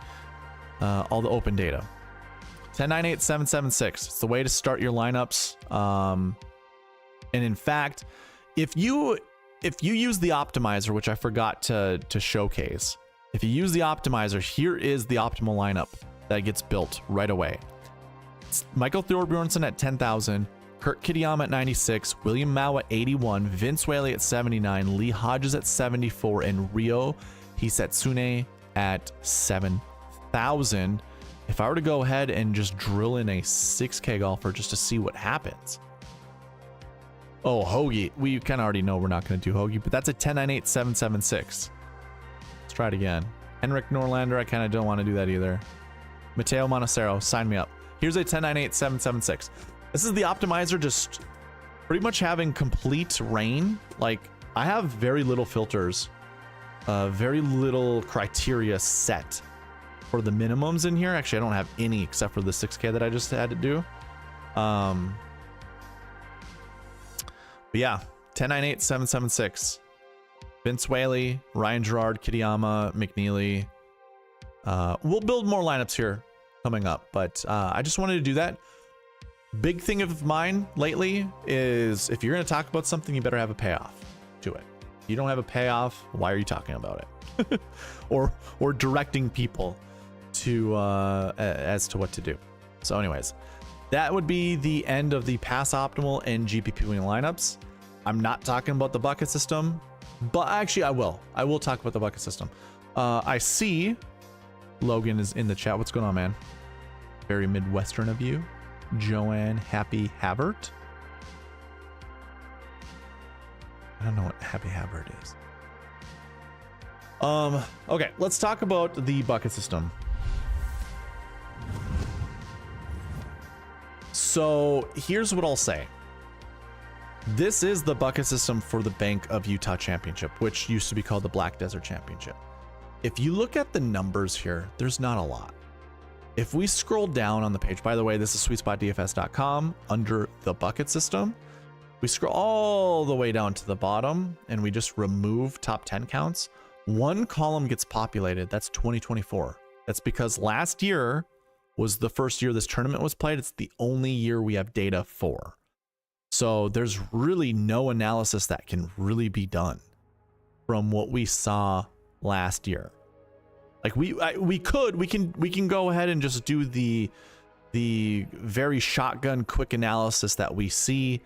[SPEAKER 1] open data. 10.98.776. It's the way to start your lineups. And in fact, if you use the optimizer, which I forgot to showcase, if you use the optimizer, here is the optimal lineup that gets built right away. It's Michael Thorbjornsen at 10,000, Kurt Kitayama at 96, William Mao at 81, Vince Whaley at 79, Lee Hodges at 74, and Ryo Hisetsune at 7,000. If I were to go ahead and just drill in a 6K golfer just to see what happens. Oh, Hoagie. We kind of already know we're not going to do Hoagie, but that's a 10.98.776. Let's try it again. Henrik Norlander, I kind of don't want to do that either. Mateo Montecero, sign me up. Here's a 10.98.776. This is the optimizer just pretty much having complete rain. Like, I have very little filters, very little criteria set for the minimums in here. Actually, I don't have any except for the 6K that I just had to do. But yeah, 10.98.776. Vince Whaley, Ryan Gerard, Kitayama, McNeely. We'll build more lineups here coming up, but I just wanted to do that. Big thing of mine lately is if you're going to talk about something, you better have a payoff to it. If you don't have a payoff, why are you talking about it? or directing people to as to what to do. So anyways, that would be the end of the pass optimal and GPP winning lineups. I'm not talking about the bucket system, but actually I will talk about the bucket system. I see Logan is in the chat. What's going on, man? Very Midwestern of you. Joanne Happy Havert. I don't know what Happy Havert is. Okay, let's talk about the bucket system. So here's what I'll say. This is the bucket system for the Bank of Utah Championship, which used to be called the Black Desert Championship. If you look at the numbers here, there's not a lot. If we scroll down on the page, by the way, this is SweetSpotDFS.com under the bucket system. We scroll all the way down to the bottom and we just remove top 10 counts. One column gets populated. That's 2024. That's because last year was the first year this tournament was played. It's the only year we have data for. So there's really no analysis that can really be done from what we saw last year. Like we can go ahead and just do the very shotgun quick analysis that we see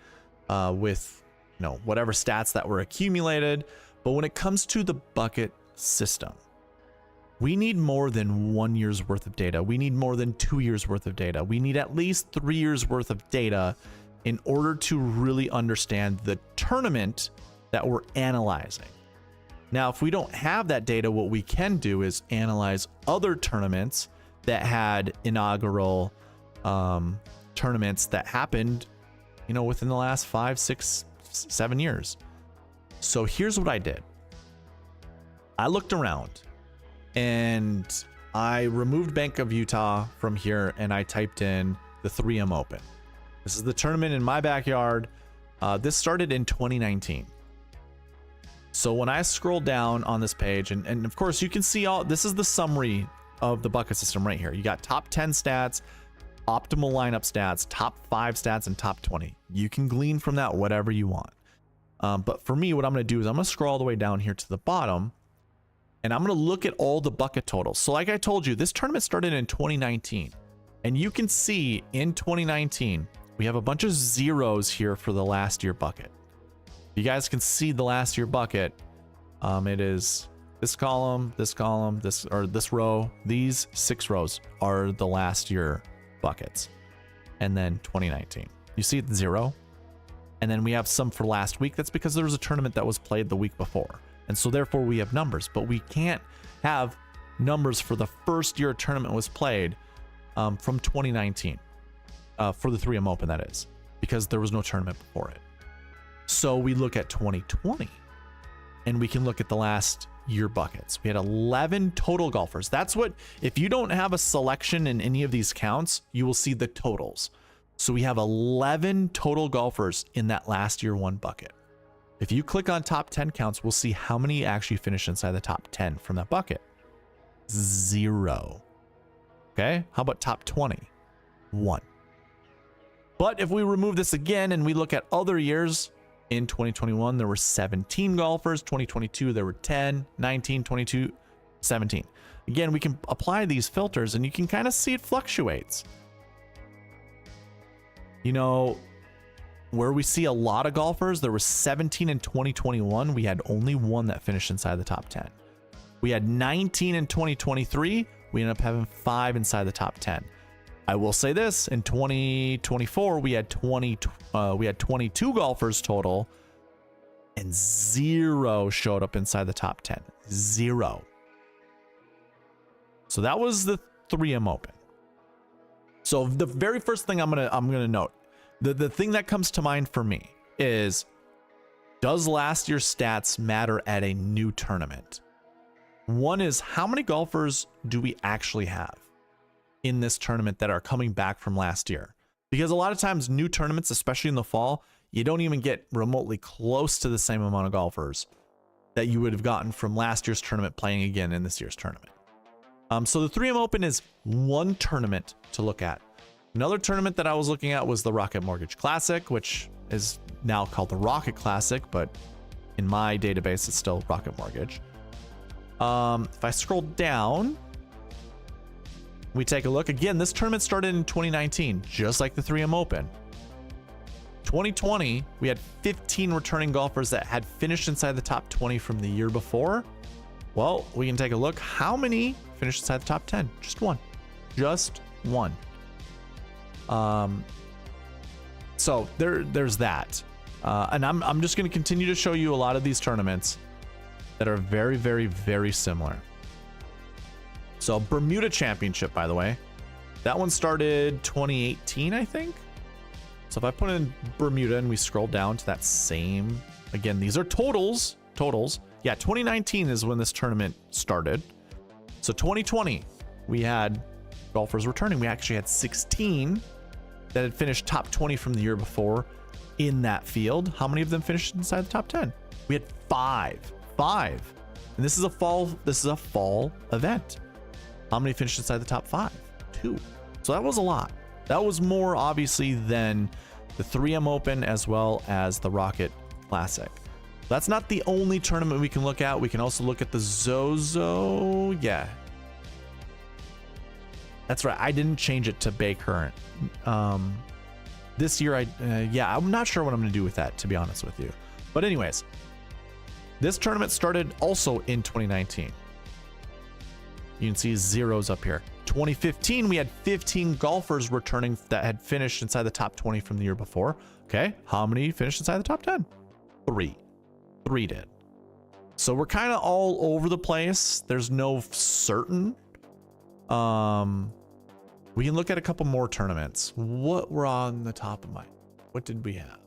[SPEAKER 1] with, you know, whatever stats that were accumulated. But when it comes to the bucket system, we need more than 1 year's worth of data. We need more than 2 years worth of data. We need at least 3 years worth of data in order to really understand the tournament that we're analyzing. Now, if we don't have that data, what we can do is analyze other tournaments that had inaugural tournaments that happened, you know, within the last 5, 6, 7 years. So here's what I did. I looked around and I removed Bank of Utah from here and I typed in the 3M Open. This is the tournament in my backyard. This started in 2019. So when I scroll down on this page, and of course you can see all, this is the summary of the bucket system right here. You got top 10 stats, optimal lineup stats, top 5 stats, and top 20. You can glean from that whatever you want. But for me, what I'm going to do is I'm going to scroll all the way down here to the bottom, and I'm going to look at all the bucket totals. So like I told you, this tournament started in 2019, and you can see in 2019, we have a bunch of zeros here for the last year bucket. You guys can see the last year bucket. It is this column, this row. These 6 rows are the last year buckets. And then 2019. You see it's 0. And then we have some for last week. That's because there was a tournament that was played the week before. And so therefore we have numbers, but we can't have numbers for the first year a tournament was played from 2019 for the 3M Open, that is, because there was no tournament before it. So we look at 2020 and we can look at the last year buckets. We had 11 total golfers. That's what, if you don't have a selection in any of these counts, you will see the totals. So we have 11 total golfers in that last year 1 bucket. If you click on top 10 counts, we'll see how many actually finish inside the top 10 from that bucket. 0. Okay. How about top 20? 1. But if we remove this again and we look at other years, in 2021, there were 17 golfers. 2022, there were 10, 19, 22, 17. Again, we can apply these filters and you can kind of see it fluctuates. You know, where we see a lot of golfers, there were 17 in 2021. We had only 1 that finished inside the top 10. We had 19 in 2023. we ended up having 5 inside the top 10. I will say this, in 2024, we had 22 golfers total, and 0 showed up inside the top 10. 0. So that was the 3M Open. So the very first thing I'm gonna note, the thing that comes to mind for me is, does last year's stats matter at a new tournament? One is, how many golfers do we actually have in this tournament that are coming back from last year? Because a lot of times new tournaments, especially in the fall, you don't even get remotely close to the same amount of golfers that you would have gotten from last year's tournament playing again in this year's tournament. So the 3M Open is one tournament to look at. Another tournament that I was looking at was the Rocket Mortgage Classic, which is now called the Rocket Classic, but in my database, it's still Rocket Mortgage. If I scroll down, we take a look. Again, this tournament started in 2019, just like the 3M Open. 2020, we had 15 returning golfers that had finished inside the top 20 from the year before. Well, we can take a look. How many finished inside the top 10? Just one. Just one. So there's that. And I'm just going to continue to show you a lot of these tournaments that are very, very, very similar. So Bermuda Championship, by the way, that one started 2018, I think. So if I put in Bermuda and we scroll down to that same, again, these are totals. Yeah, 2019 is when this tournament started. So 2020, we had golfers returning. We actually had 16 that had finished top 20 from the year before in that field. How many of them finished inside the top 10? We had 5. And this is a fall event. How many finished inside the top 5? 2. So that was a lot. That was more obviously than the 3M Open as well as the Rocket Classic. That's not the only tournament we can look at. We can also look at the Zozo. Yeah. That's right. I didn't change it to Bay Current. This year, yeah, I'm not sure what I'm going to do with that, to be honest with you. But anyways, this tournament started also in 2019. You can see zeros up here. 2015, we had 15 golfers returning that had finished inside the top 20 from the year before. Okay, how many finished inside the top 10? 3 did. So we're kind of all over the place. There's no certain. We can look at a couple more tournaments. What were on the top of mine? What did we have?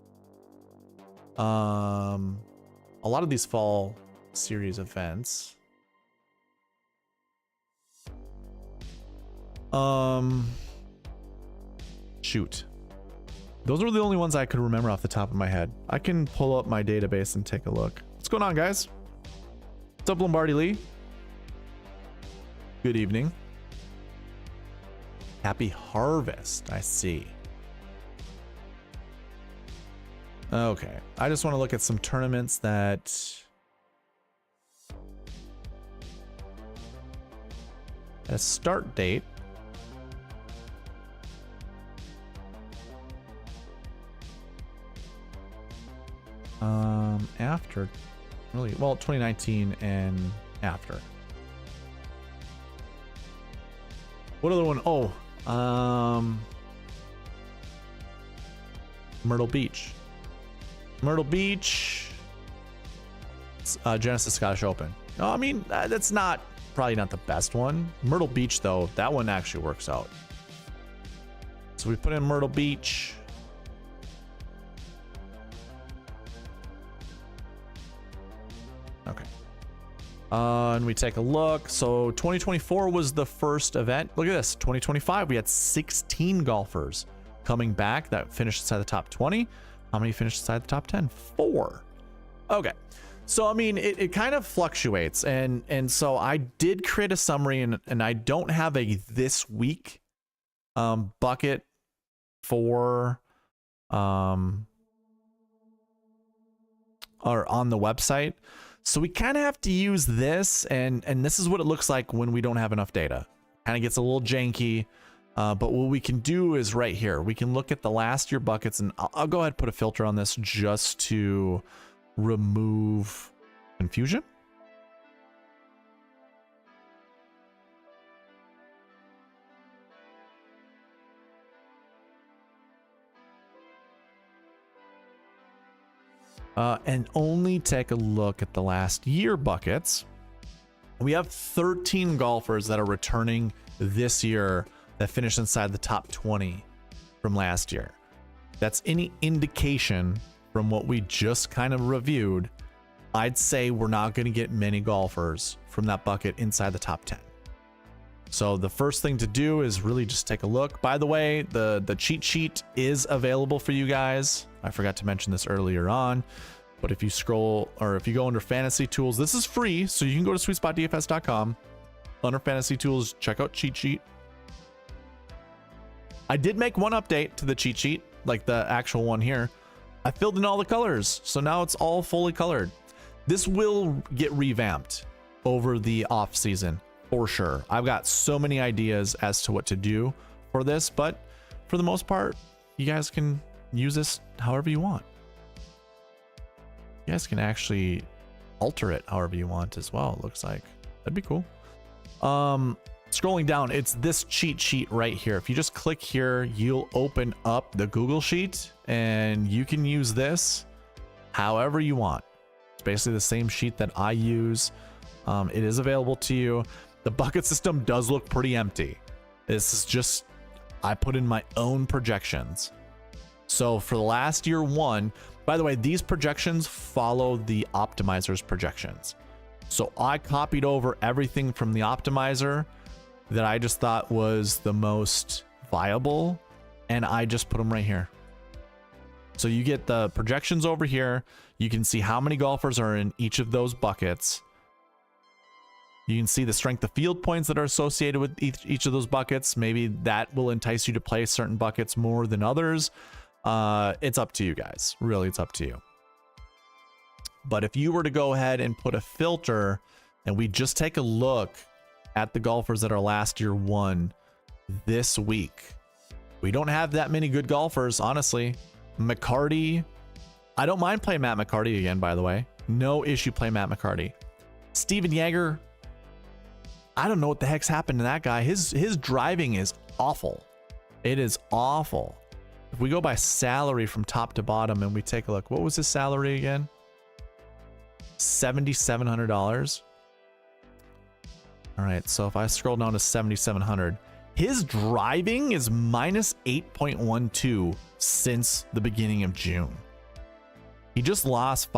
[SPEAKER 1] A lot of these fall series events. Shoot. Those were the only ones I could remember off the top of my head. I can pull up my database and take a look. What's going on, guys? What's up, Lombardi Lee? Good evening. Happy Harvest. I see. Okay. I just want to look at some tournaments that a start date. After, really, well, 2019 and after. What other one? Oh, Myrtle Beach. Genesis Scottish Open. No, I mean, that's probably not the best one. Myrtle Beach, though, that one actually works out. So we put in Myrtle Beach. Okay. And we take a look. So 2024 was the first event. Look at this. 2025, we had 16 golfers coming back that finished inside the top 20. How many finished inside the top 10? 4. Okay. So, I mean, it kind of fluctuates. And so I did create a summary, and I don't have a this week bucket for or on the website. So we kind of have to use this, and this is what it looks like when we don't have enough data. Kind of gets a little janky, but what we can do is right here. We can look at the last year buckets, and I'll go ahead and put a filter on this just to remove confusion. and only take a look at the last year buckets, we have 13 golfers that are returning this year that finished inside the top 20 from last year. That's any indication from what we just kind of reviewed. I'd say we're not going to get many golfers from that bucket inside the top 10. So the first thing to do is really just take a look. By the way, the cheat sheet is available for you guys. I forgot to mention this earlier on, but if you scroll, or if you go under fantasy tools, this is free. So you can go to SweetSpotDFS.com. Under fantasy tools, check out cheat sheet. I did make one update to the cheat sheet, like the actual one here. I filled in all the colors, so now it's all fully colored. This will get revamped over the off season for sure. I've got so many ideas as to what to do for this, but for the most part, you guys can use this however you want. You guys can actually alter it however you want as well, it looks like. That'd be cool. Scrolling down, it's this cheat sheet right here. If you just click here, you'll open up the Google Sheet and you can use this however you want. It's basically the same sheet that I use. It is available to you. The bucket system does look pretty empty. This is just, I put in my own projections. So for the last year one, by the way, these projections follow the optimizer's projections. So I copied over everything from the optimizer that I just thought was the most viable, and I just put them right here. So you get the projections over here. You can see how many golfers are in each of those buckets. You can see the strength of field points that are associated with each of those buckets. Maybe that will entice you to play certain buckets more than others. It's up to you guys. Really, it's up to you. But if you were to go ahead and put a filter and we just take a look at the golfers that are last year one this week, we don't have that many good golfers, honestly. McCarty, I don't mind playing Matt McCarty again, by the way. No issue playing Matt McCarty. Steven Yeager, I don't know what the heck's happened to that guy. His driving is awful. It is awful. If we go by salary from top to bottom and we take a look, what was his salary again? $7,700. All right, so if I scroll down to 7,700, his driving is minus 8.12 since the beginning of June. He just lost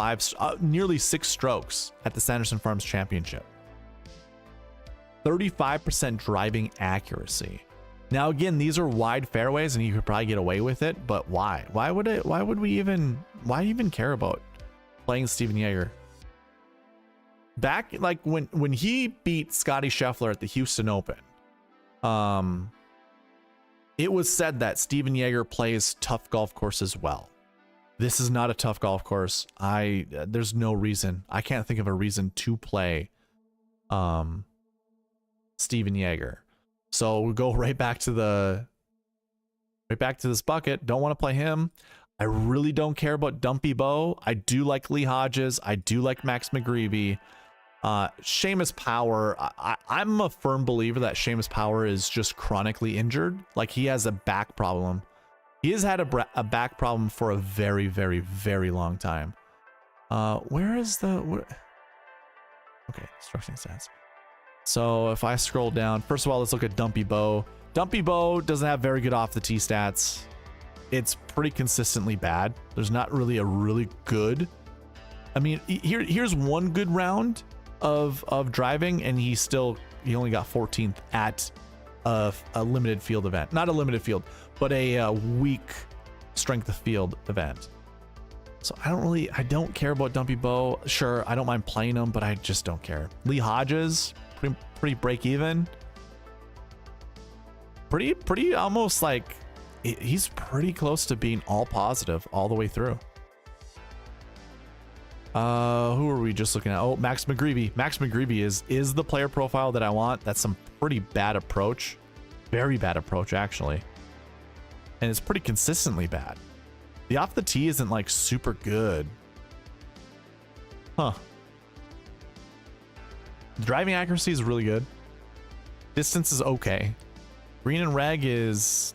[SPEAKER 1] nearly 6 strokes at the Sanderson Farms Championship. 35% driving accuracy. Now again, these are wide fairways and you could probably get away with it, but why? Why even care about playing Steven Yeager? Back like when he beat Scottie Scheffler at the Houston Open, it was said that Steven Yeager plays tough golf courses well. This is not a tough golf course. There's no reason. I can't think of a reason to play Steven Yeager. So we'll go right back to this bucket. Don't want to play him. I really don't care about Dumpy Bo. I do like Lee Hodges. I do like Max McGreevy. Seamus Power, I'm a firm believer that Seamus Power is just chronically injured. Like, he has a back problem. He has had a back problem for a very, very, very long time. Where is the... Okay, structuring stats. So if I scroll down, first of all, let's look at Dumpy Bo. Dumpy Bo doesn't have very good off the tee stats. It's pretty consistently bad. There's not really a really good... I mean, here's one good round of driving, and he only got 14th at a limited field event. Not a limited field, but a weak strength of field event. So I don't care about Dumpy Bo. Sure, I don't mind playing him, but I just don't care. Lee Hodges, pretty break even. Pretty almost like he's pretty close to being all positive all the way through. Who are we just looking at? Oh, Max McGreevy. Max McGreevy is the player profile that I want. That's some pretty bad approach. Very bad approach, actually. And it's pretty consistently bad. The off the tee isn't like super good. Huh. The driving accuracy is really good. Distance is okay. Green and reg is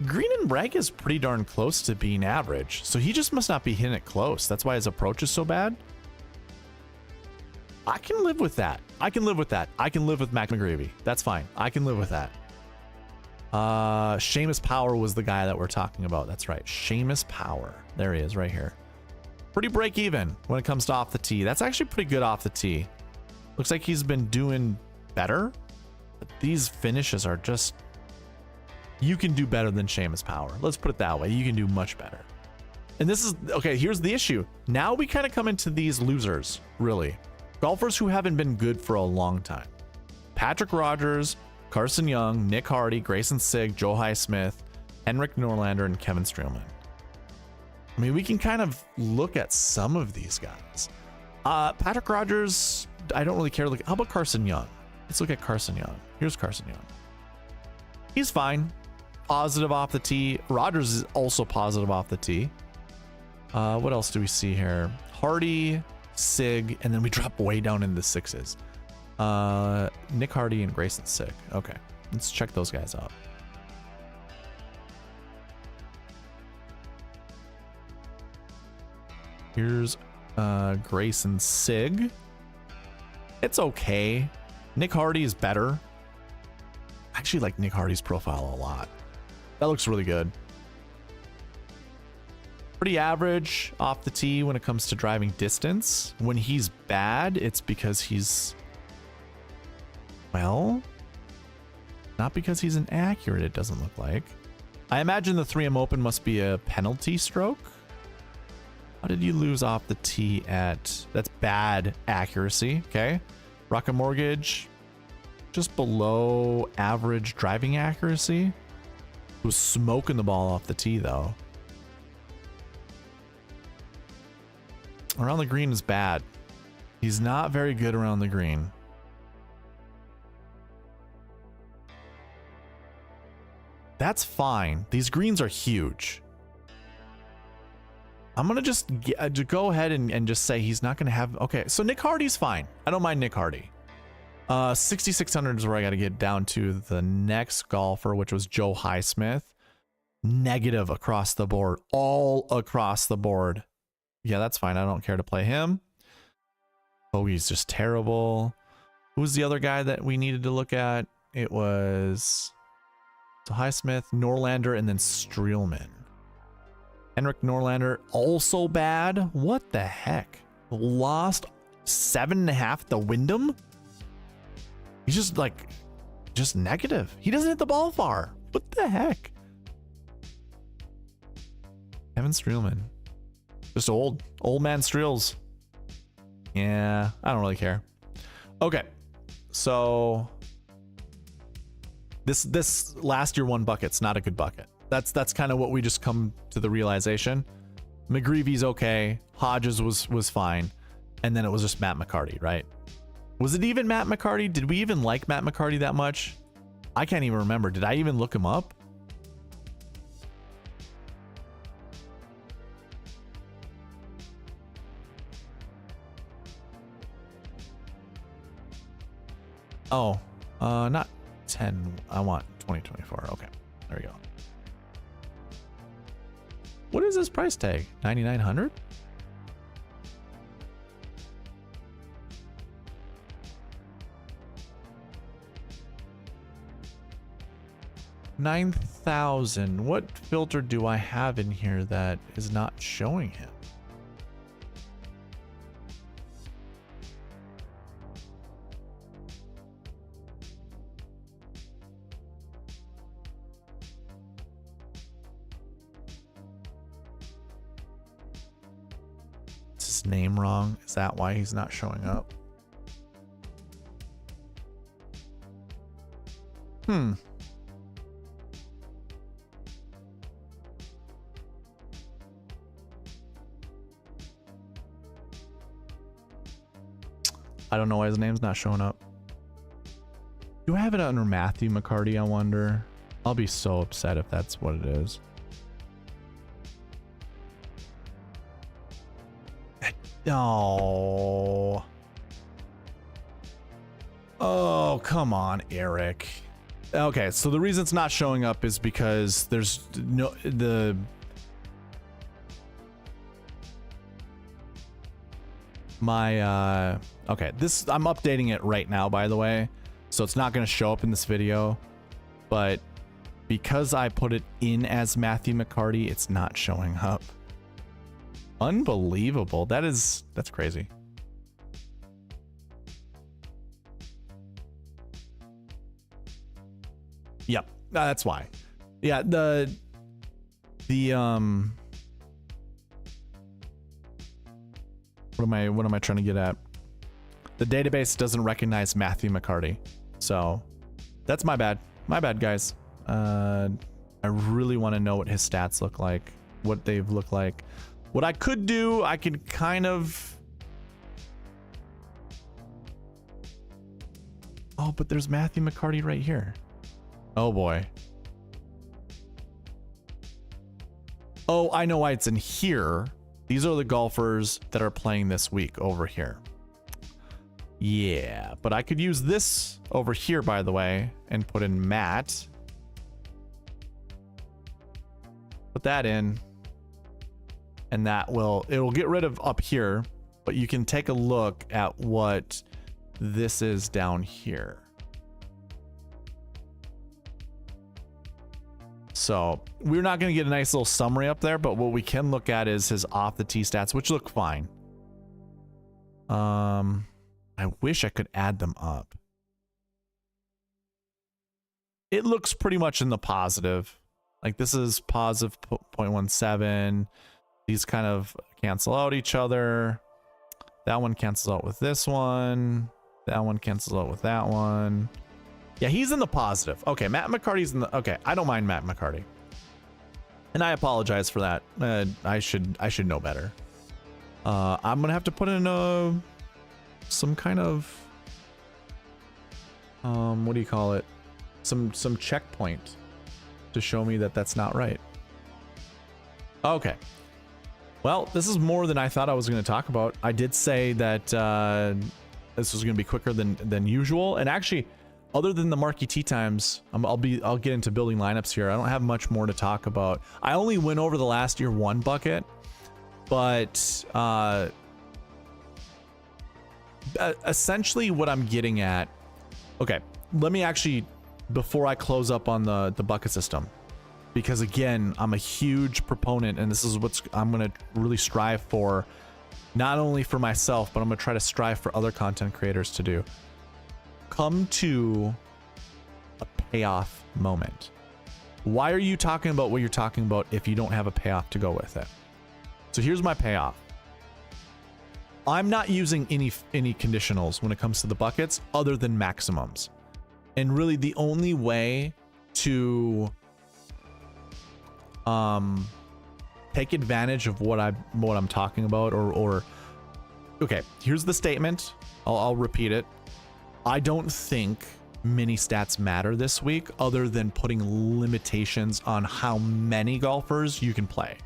[SPEAKER 1] Green and reg is pretty darn close to being average, so he just must not be hitting it close. That's why his approach is so bad. I can live with that. I can live with that. I can live with Mac McGreevy. That's fine. I can live with that. Seamus Power was the guy that we're talking about. That's right. Seamus Power. There he is right here. Pretty break even when it comes to off the tee. That's actually pretty good off the tee. Looks like he's been doing better, but these finishes are just, you can do better than Seamus Power. Let's put it that way. You can do much better. And this is, okay, here's the issue. Now we kind of come into these losers, really. Golfers who haven't been good for a long time. Patrick Rogers, Carson Young, Nick Hardy, Grayson Sigg, Joe Highsmith, Henrik Norlander, and Kevin Streelman. I mean, we can kind of look at some of these guys. Patrick Rogers, I don't really care. How about Carson Young? Let's look at Carson Young. Here's Carson Young. He's fine. Positive off the tee. Rogers is also positive off the tee. What else do we see here? Hardy, Sigg, and then we drop way down into the sixes. Nick Hardy and Grayson Sigg. Okay, let's check those guys out. Here's Grayson Sigg. It's okay. Nick Hardy is better. I actually like Nick Hardy's profile a lot. That looks really good. Pretty average off the tee when it comes to driving distance. When he's bad, it's because he's, well, not because he's inaccurate, it doesn't look like. I imagine the 3M Open must be a penalty stroke. How did you lose off the tee at, that's bad accuracy, okay? Rocket Mortgage, just below average driving accuracy. He was smoking the ball off the tee though. Around the green is bad. He's not very good around the green. That's fine. These greens are huge. I'm going to just go ahead and just say he's not going to have... Okay, so Nick Hardy's fine. I don't mind Nick Hardy. 6,600 is where I got to get down to the next golfer, which was Joe Highsmith. Negative across the board. All across the board. Yeah, that's fine. I don't care to play him. Bogey's just terrible. Who's the other guy that we needed to look at? It was... So Highsmith, Norlander, and then Streelman. Henrik Norlander, also bad. What the heck? Lost 7.5 at the Wyndham? He's just like, just negative. He doesn't hit the ball far. What the heck? Kevin Streelman. Just old man Streels. Yeah, I don't really care. Okay, so this last year one bucket's not a good bucket. That's kind of what we just come to the realization. McGreevy's okay. Hodges was fine. And then it was just Matt McCarty, right? Was it even Matt McCarty? Did we even like Matt McCarty that much? I can't even remember. Did I even look him up? Oh, not 10. I want 2024. Okay, there we go. What is this price tag? 9,900? $9,000. What filter do I have in here that is not showing him? Name wrong? Is that why he's not showing up? I don't know why his name's not showing up. Do I have it under Matthew McCarty, I wonder? I'll be so upset if that's what it is. Oh. Oh, come on, Eric. Okay, so the reason it's not showing up is because there's no okay, this, I'm updating it right now, by the way, so it's not going to show up in this video, but because I put it in as Matthew McCarty, it's not showing up. Unbelievable. That's crazy. Yep, that's why. Yeah, the what am I trying to get at? The database doesn't recognize Matthew McCarty. So that's my bad. My bad, guys. I really want to know what his stats look like, what they've looked like. What I could do, I could kind of... Oh, but there's Matthew McCarty right here. Oh boy. Oh, I know why it's in here. These are the golfers that are playing this week over here. Yeah, but I could use this over here, by the way, and put in Matt. Put that in. And that it'll get rid of up here, but you can take a look at what this is down here. So we're not going to get a nice little summary up there, but what we can look at is his off the tee stats, which look fine. I wish I could add them up. It looks pretty much in the positive. Like this is positive 0.17. These kind of cancel out each other. That one cancels out with this one. That one cancels out with that one. Yeah, he's in the positive. Okay, Matt McCarty's in the... Okay, I don't mind Matt McCarty. And I apologize for that. I should know better. I'm going to have to put in some kind of... what do you call it? Some checkpoint to show me that that's not right. Okay. Well, this is more than I thought I was going to talk about. I did say that this was going to be quicker than usual. And actually... Other than the Marquee Tee Times, I'll get into building lineups here. I don't have much more to talk about. I only went over the last year one bucket, but essentially what I'm getting at. Okay, let me actually, before I close up on the bucket system, because again, I'm a huge proponent, and this is what I'm going to really strive for, not only for myself, but I'm going to try to strive for other content creators to do. Come to a payoff moment. Why are you talking about what you're talking about if you don't have a payoff to go with it? So here's my payoff. I'm not using any conditionals when it comes to the buckets other than maximums. And really the only way to take advantage of what I'm talking about or okay, here's the statement. I'll repeat it. I don't think mini stats matter this week other than putting limitations on how many golfers you can play.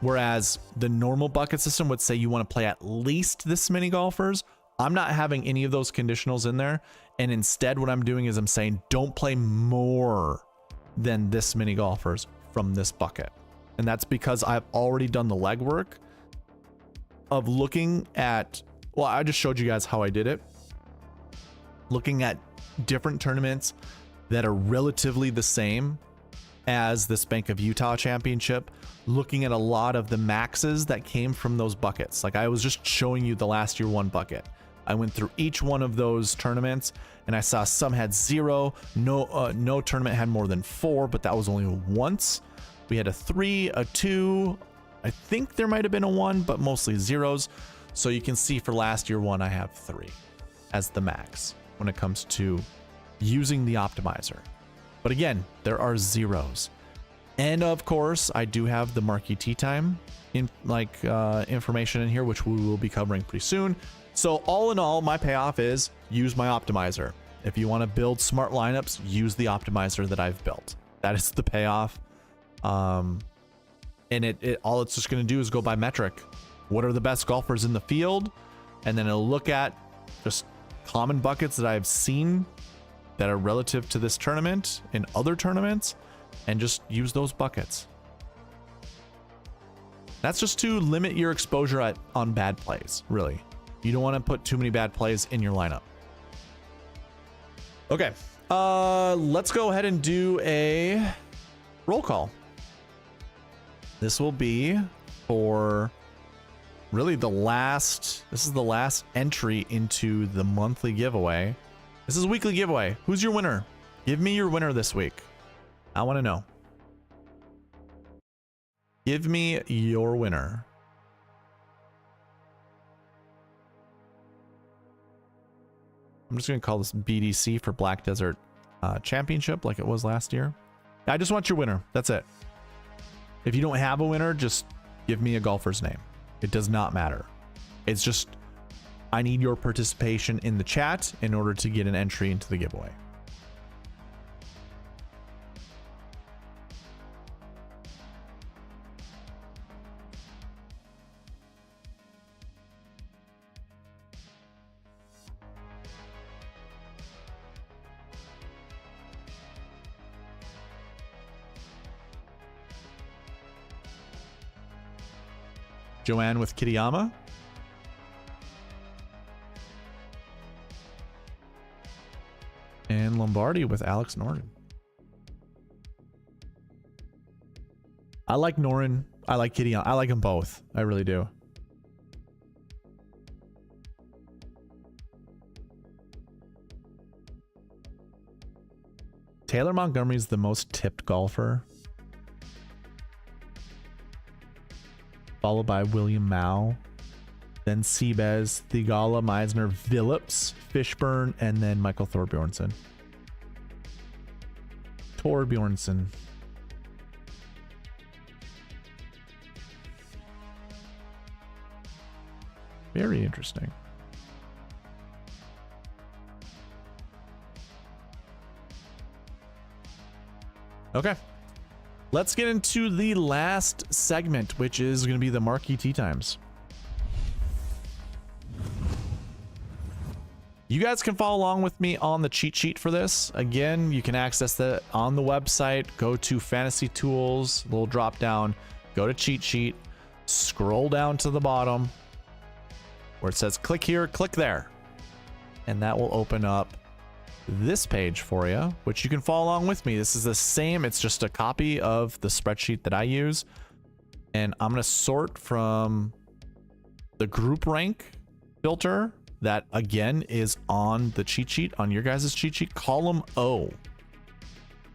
[SPEAKER 1] Whereas the normal bucket system would say you want to play at least this many golfers. I'm not having any of those conditionals in there. And instead what I'm doing is I'm saying don't play more than this many golfers from this bucket. And that's because I've already done the legwork of looking at, well, I just showed you guys how I did it. Looking at different tournaments that are relatively the same as this Bank of Utah championship, looking at a lot of the maxes that came from those buckets. Like I was just showing you the last year one bucket. I went through each one of those tournaments and I saw some had 0, no tournament had more than 4, but that was only once. We had a 3, a 2, I think there might have been a 1, but mostly zeros. So you can see for last year one, I have 3 as the max when it comes to using the optimizer. But again, there are zeros. And of course, I do have the Marquee Tee Time information in here, which we will be covering pretty soon. So all in all, my payoff is use my optimizer. If you want to build smart lineups, use the optimizer that I've built. That is the payoff. And all it's just going to do is go by metric. What are the best golfers in the field? And then it'll look at just common buckets that I've seen that are relative to this tournament in other tournaments and just use those buckets. That's just to limit your exposure on bad plays, really. You don't want to put too many bad plays in your lineup. Okay, let's go ahead and do a roll call. This will be for really this is the last entry into the monthly giveaway. This is a weekly giveaway. Who's your winner? Give me your winner this week. I want to know. Give me your winner. I'm just going to call this BDC for Black Desert Championship like it was last year. I just want your winner. That's it. If you don't have a winner, just give me a golfer's name. It does not matter. It's just, I need your participation in the chat in order to get an entry into the giveaway. Joanne with Kitayama. And Lombardi with Alex Noren. I like Noren. I like Kitayama. I like them both. I really do. Taylor Montgomery is the most tipped golfer, followed by William Mao, then Seabez, Thigala, Meisner, Phillips, Fishburne, and then Michael Thorbjornsen. Very interesting. Okay. Let's get into the last segment, which is going to be the Marquee Tee Times. You guys can follow along with me on the cheat sheet for this. Again, you can access that on the website. Go to Fantasy Tools, little drop down, go to cheat sheet, scroll down to the bottom where it says click here, click there. And that will open up this page for you, which you can follow along with me. This is the same. It's just a copy of the spreadsheet that I use. And I'm going to sort from the group rank filter that, again, is on the cheat sheet, on your guys' cheat sheet, column O.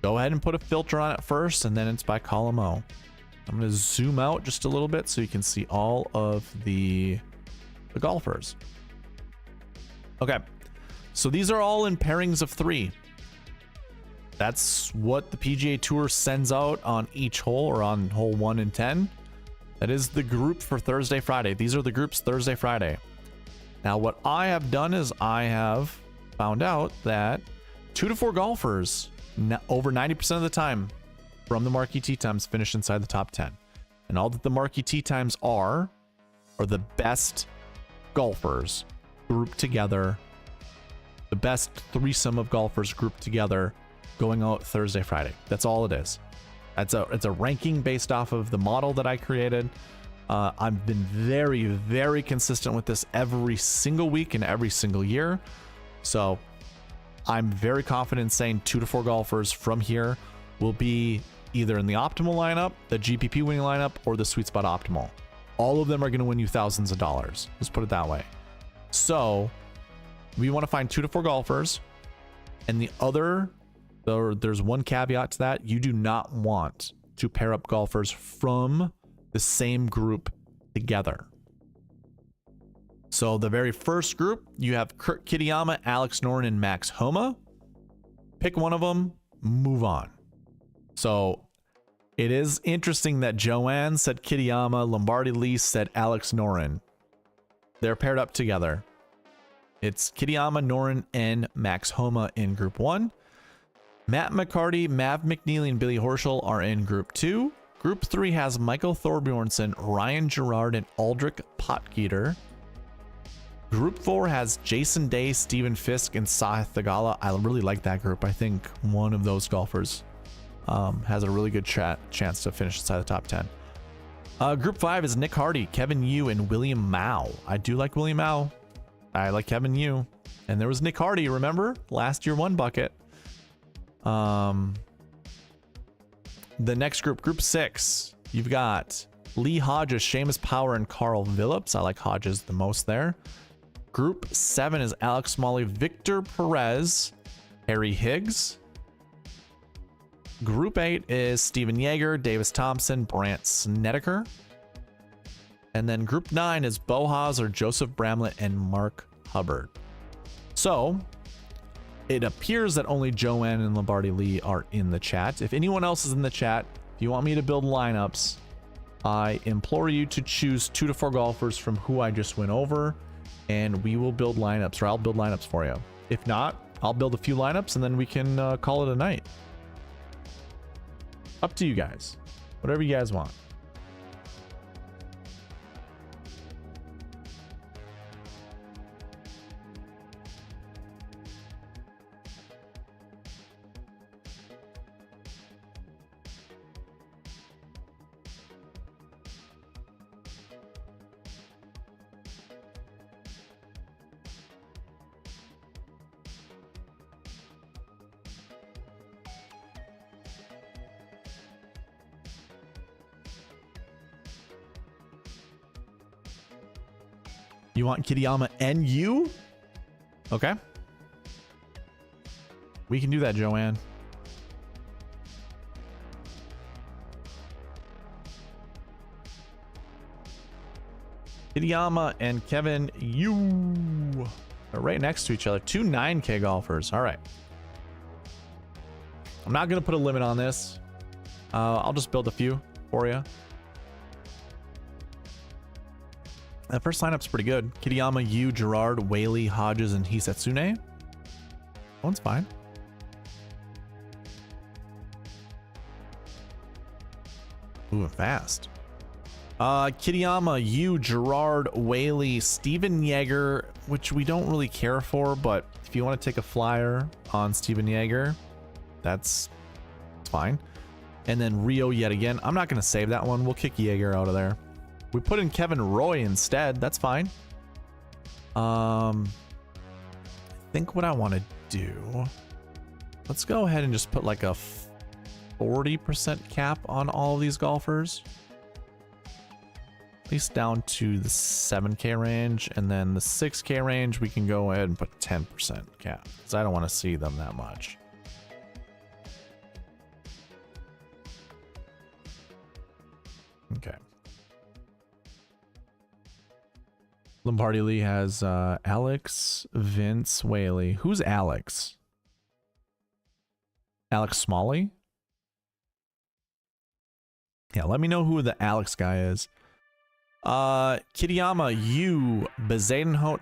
[SPEAKER 1] Go ahead and put a filter on it first, and then it's by column O. I'm going to zoom out just a little bit so you can see all of the golfers. Okay. So these are all in pairings of 3. That's what the PGA Tour sends out on each hole, or on hole 1 and 10. That is the group for Thursday, Friday. These are the groups Thursday, Friday. Now, what I have done is I have found out that 2 to 4 golfers, over 90% of the time, from the Marquee Tee Times finish inside the top 10. And all that the Marquee Tee Times are the best golfers grouped together. The best threesome of golfers grouped together going out Thursday, Friday. That's all it is. It's a ranking based off of the model that I created. I've been very, very consistent with this every single week and every single year. So I'm very confident in saying 2 to 4 golfers from here will be either in the optimal lineup, the GPP winning lineup, or the SweetSpot optimal. All of them are going to win you thousands of dollars. Let's put it that way. So we want to find 2 to 4 golfers, and there's one caveat to that. You do not want to pair up golfers from the same group together. So the very first group, you have Kurt Kitayama, Alex Noren, and Max Homa. Pick one of them, move on. So it is interesting that Joanne said Kitayama, Lombardi Lee said Alex Noren. They're paired up together. It's Kitayama, Noren, and Max Homa in group 1. Matt McCarty, Mav McNeely, and Billy Horschel are in group 2. Group 3 has Michael Thorbjornsen, Ryan Gerard, and Aldrich Potgieter. Group 4 has Jason Day, Stephen Fisk, and Sahith Theegala. I really like that group. I think one of those golfers has a really good chance to finish inside the top 10. Group 5 is Nick Hardy, Kevin Yu, and William Mao. I do like William Mao. I like Kevin Yu. And there was Nick Hardy, remember? Last year, one bucket. The next group, Group 6, you've got Lee Hodges, Seamus Power, and Carl Phillips. I like Hodges the most there. Group 7 is Alex Smalley, Victor Perez, Harry Higgs. Group 8 is Steven Yeager, Davis Thompson, Brant Snedeker. And then Group 9 is Bo Haas, Joseph Bramlett, and Mark Hubbard. So it appears that only Joanne and Lombardi Lee are in the chat. If anyone else is in the chat, if you want me to build lineups, I implore you to choose 2 to 4 golfers from who I just went over, and we will build lineups, or I'll build lineups for you. If not, I'll build a few lineups and then we can call it a night. Up to you guys. Whatever you guys want. You want Kitayama and you? Okay. We can do that, Joanne. Kitayama and Kevin Yu are right next to each other. 2 9K golfers. All right. I'm not going to put a limit on this. I'll just build a few for you. That first lineup's pretty good. Kitayama, Yu, Gerard, Whaley, Hodges, and Hisatsune. That one's fine. Ooh, fast. Kitayama, Yu, Gerard, Whaley, Steven Yeager, which we don't really care for, but if you want to take a flyer on Steven Yeager, that's fine. And then Rio yet again. I'm not going to save that one. We'll kick Yeager out of there. We put in Kevin Roy instead. That's fine. I think what I want to do, let's go ahead and just put like a 40% cap on all of these golfers. At least down to the 7K range, and then the 6K range, we can go ahead and put 10% cap because I don't want to see them that much. Okay. Lombardi Lee has Alex, Vince, Whaley. Who's Alex? Alex Smalley? Yeah, let me know who the Alex guy is. Kitayama, Yu, Bezadenhout,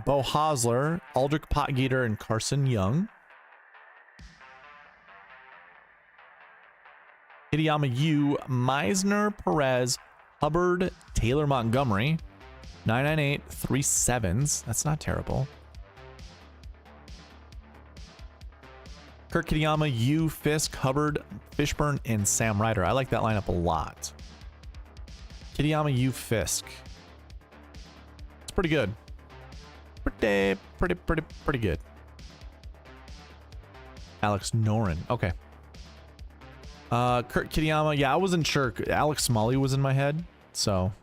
[SPEAKER 1] Bo Hosler, Aldrich Potgieter, and Carson Young. Kitayama, Yu, Meisner, Perez, Hubbard, Taylor Montgomery. 998, 3 7s. That's not terrible. Kurt Kitayama, Yu, Fisk, Hubbard, Fishburne, and Sam Ryder. I like that lineup a lot. Kitayama, Yu, Fisk. It's pretty good. Pretty good. Alex Noren. Okay. Kurt Kitayama. Yeah, I wasn't sure. Alex Smalley was in my head, so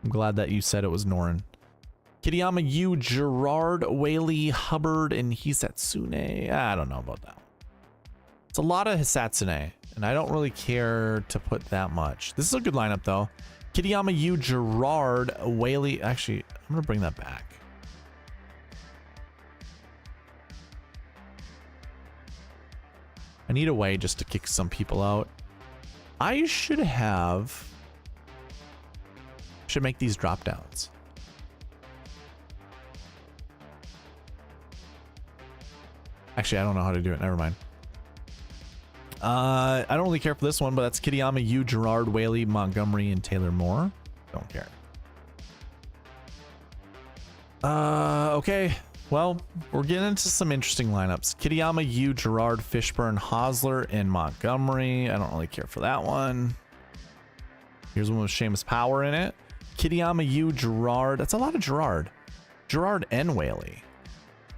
[SPEAKER 1] I'm glad that you said it was Noren. Kitayama, Yu, Gerard, Whaley, Hubbard, and Hisatsune. I don't know about that one. It's a lot of Hisatsune, and I don't really care to put that much. This is a good lineup, though. Kitayama, Yu, Gerard, Whaley. Actually, I'm going to bring that back. I need a way just to kick some people out. I should make these drop downs. Actually, I don't know how to do it. Never mind. I don't really care for this one, but that's Kitayama, Yu, Gerard, Whaley, Montgomery, and Taylor Moore. Don't care. Okay. Well, we're getting into some interesting lineups. Kitayama, Yu, Gerard, Fishburne, Hosler, and Montgomery. I don't really care for that one. Here's one with Seamus Power in it. Kitayama, Yu, Gerard. That's a lot of Gerard. Gerard and Whaley.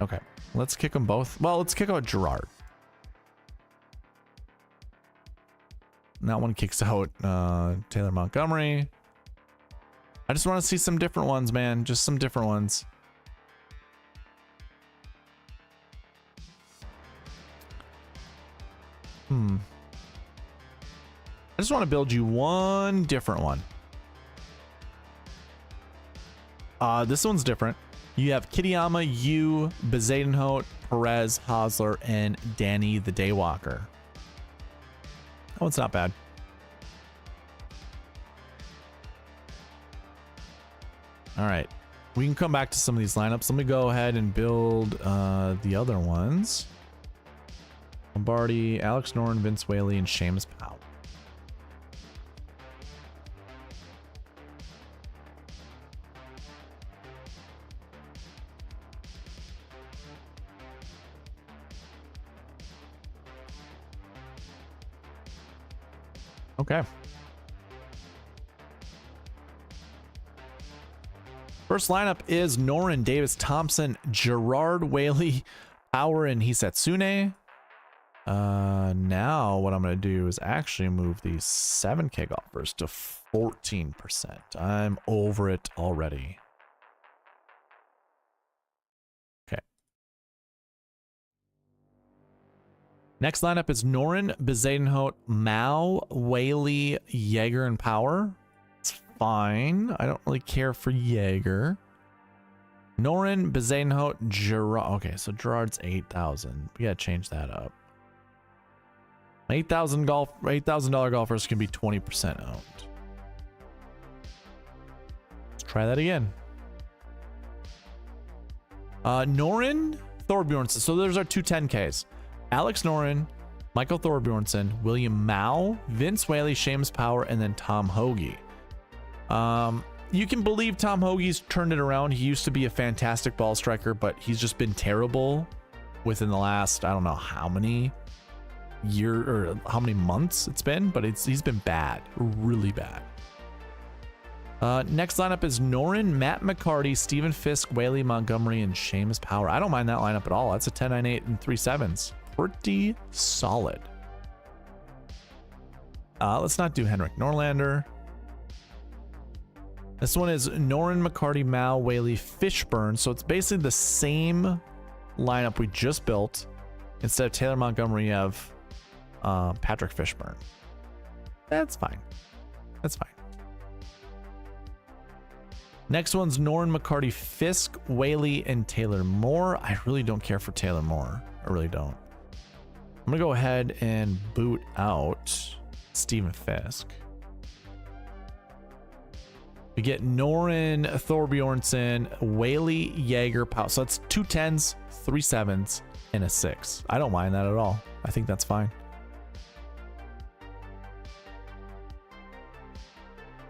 [SPEAKER 1] Okay. Let's kick them both. Well, let's kick out Gerard. And that one kicks out Taylor Montgomery. I just want to see some different ones, man. Just some different ones. I just want to build you one different one. This one's different. You have Kitayama, Yu, Bezadenhout, Perez, Hosler, and Danny the Daywalker. Oh, it's not bad. All right. We can come back to some of these lineups. Let me go ahead and build the other ones. Lombardi, Alex Noren, Vince Whaley, and Seamus Powell. Okay. First lineup is Noren, Davis, Thompson, Gerard, Whaley, Power, and Hisatsune. Now what I'm going to do is actually move these 7K golfers to 14%. I'm over it already. Okay. Next lineup is Noren, Bezadenhout, Mao, Whaley, Jaeger, and Power. It's fine. I don't really care for Jaeger. Noren, Bezadenhout, Gerard. Okay, so Gerard's 8,000. We gotta change that up. $8,000 golfers can be 20% owned. Let's try that again. Noren, Thorbjornsen. So there's our two 10Ks. Alex Noren, Michael Thorbjornsen, William Mao, Vince Whaley, Seamus Power, and then Tom Hoagie. You can believe Tom Hoagie's turned it around. He used to be a fantastic ball striker, but he's just been terrible within the last, I don't know how many months it's been, but he's been bad, really bad. Next lineup is Noren, Matt McCarty, Stephen Fisk, Whaley, Montgomery, and Seamus Power. I don't mind that lineup at all. That's a 10, 9, 8, and 3 7s. Pretty solid. Let's not do Henrik Norlander. This one is Noren, McCarty, Mao, Whaley, Fishburne. So it's basically the same lineup we just built. Instead of Taylor Montgomery, you have Patrick Fishburne. That's fine. That's fine. Next one's Noren, McCarty, Fisk, Whaley, and Taylor Moore. I really don't care for Taylor Moore. I really don't. I'm going to go ahead and boot out Stephen Fisk. We get Noren, Thorbjornsen, Whaley, Jaeger, Powell. So that's 2 10s, 3 7s, and a 6. I don't mind that at all. I think that's fine.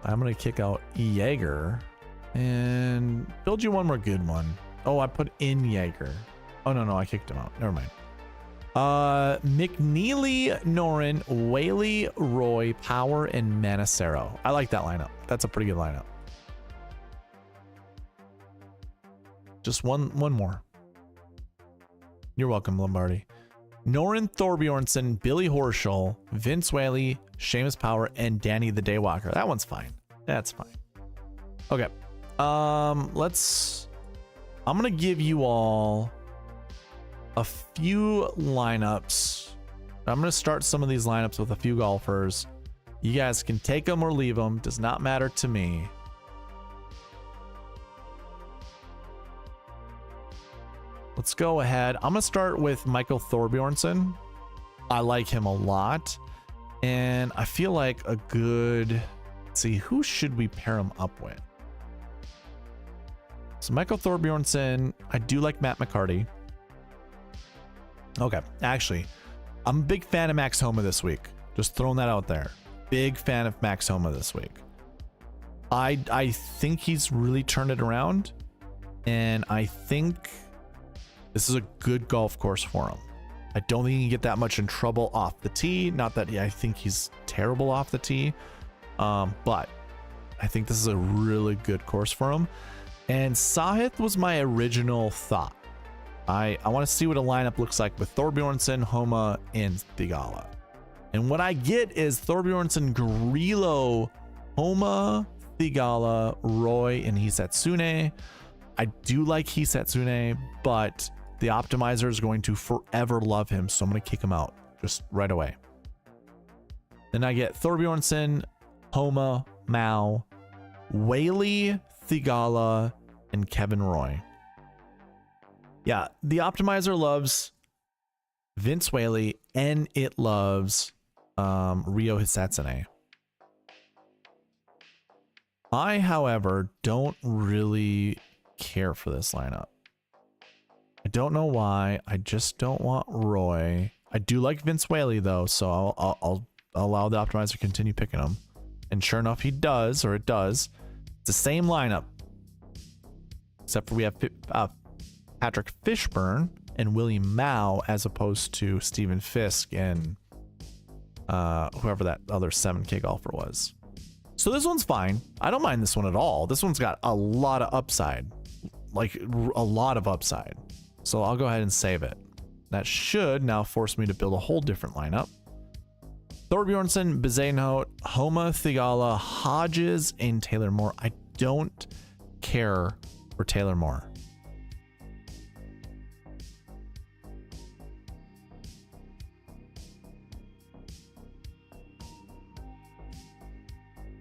[SPEAKER 1] I'm going to kick out Jaeger and build you one more good one. Oh, I put in Jaeger. Oh, no, I kicked him out. Never mind. McNeely, Noren, Whaley, Roy, Power, and Manacero. I like that lineup. That's a pretty good lineup. Just one more. You're welcome, Lombardi. Noren, Thorbjornsen, Billy Horschel, Vince Whaley, Seamus Power, and Danny the Daywalker. That one's fine. That's fine. Okay. I'm gonna give you all a few lineups. I'm gonna start some of these lineups with a few golfers. You guys can take them or leave them. Does not matter to me. Let's go ahead. I'm gonna start with Michael Thorbjornsen. I like him a lot, and I feel like a good. Let's see, who should we pair him up with? So Michael Thorbjornsen. I do like Matt McCarty. Okay, actually, I'm a big fan of Max Homa this week. Just throwing that out there. Big fan of Max Homa this week. I think he's really turned it around. And I think this is a good golf course for him. I don't think he can get that much in trouble off the tee. Not that I think he's terrible off the tee, but I think this is a really good course for him. And Sahith was my original thought. I want to see what a lineup looks like with Thorbjornsen, Homa, and Thigala. And what I get is Thorbjornsen, Grillo, Homa, Thigala, Roy, and Hisatsune. I do like Hisatsune, but the optimizer is going to forever love him, so I'm going to kick him out just right away. Then I get Thorbjornsen, Homa, Mao, Whaley, Thigala, and Kevin Roy. Yeah, the optimizer loves Vince Whaley and it loves Ryo Hisatsune. I, however, don't really care for this lineup. I don't know why. I just don't want Roy. I do like Vince Whaley though, so I'll allow the optimizer to continue picking him. And sure enough, he does, or it does. It's the same lineup, except for we have Patrick Fishburne and William Mao as opposed to Stephen Fisk and whoever that other 7K golfer was. So this one's fine. I don't mind this one at all. This one's got a lot of upside, like a lot of upside. So I'll go ahead and save it. That should now force me to build a whole different lineup. Thorbjornsen, Bezuidenhout, Homa, Thigala, Hodges, and Taylor Moore. I don't care for Taylor Moore.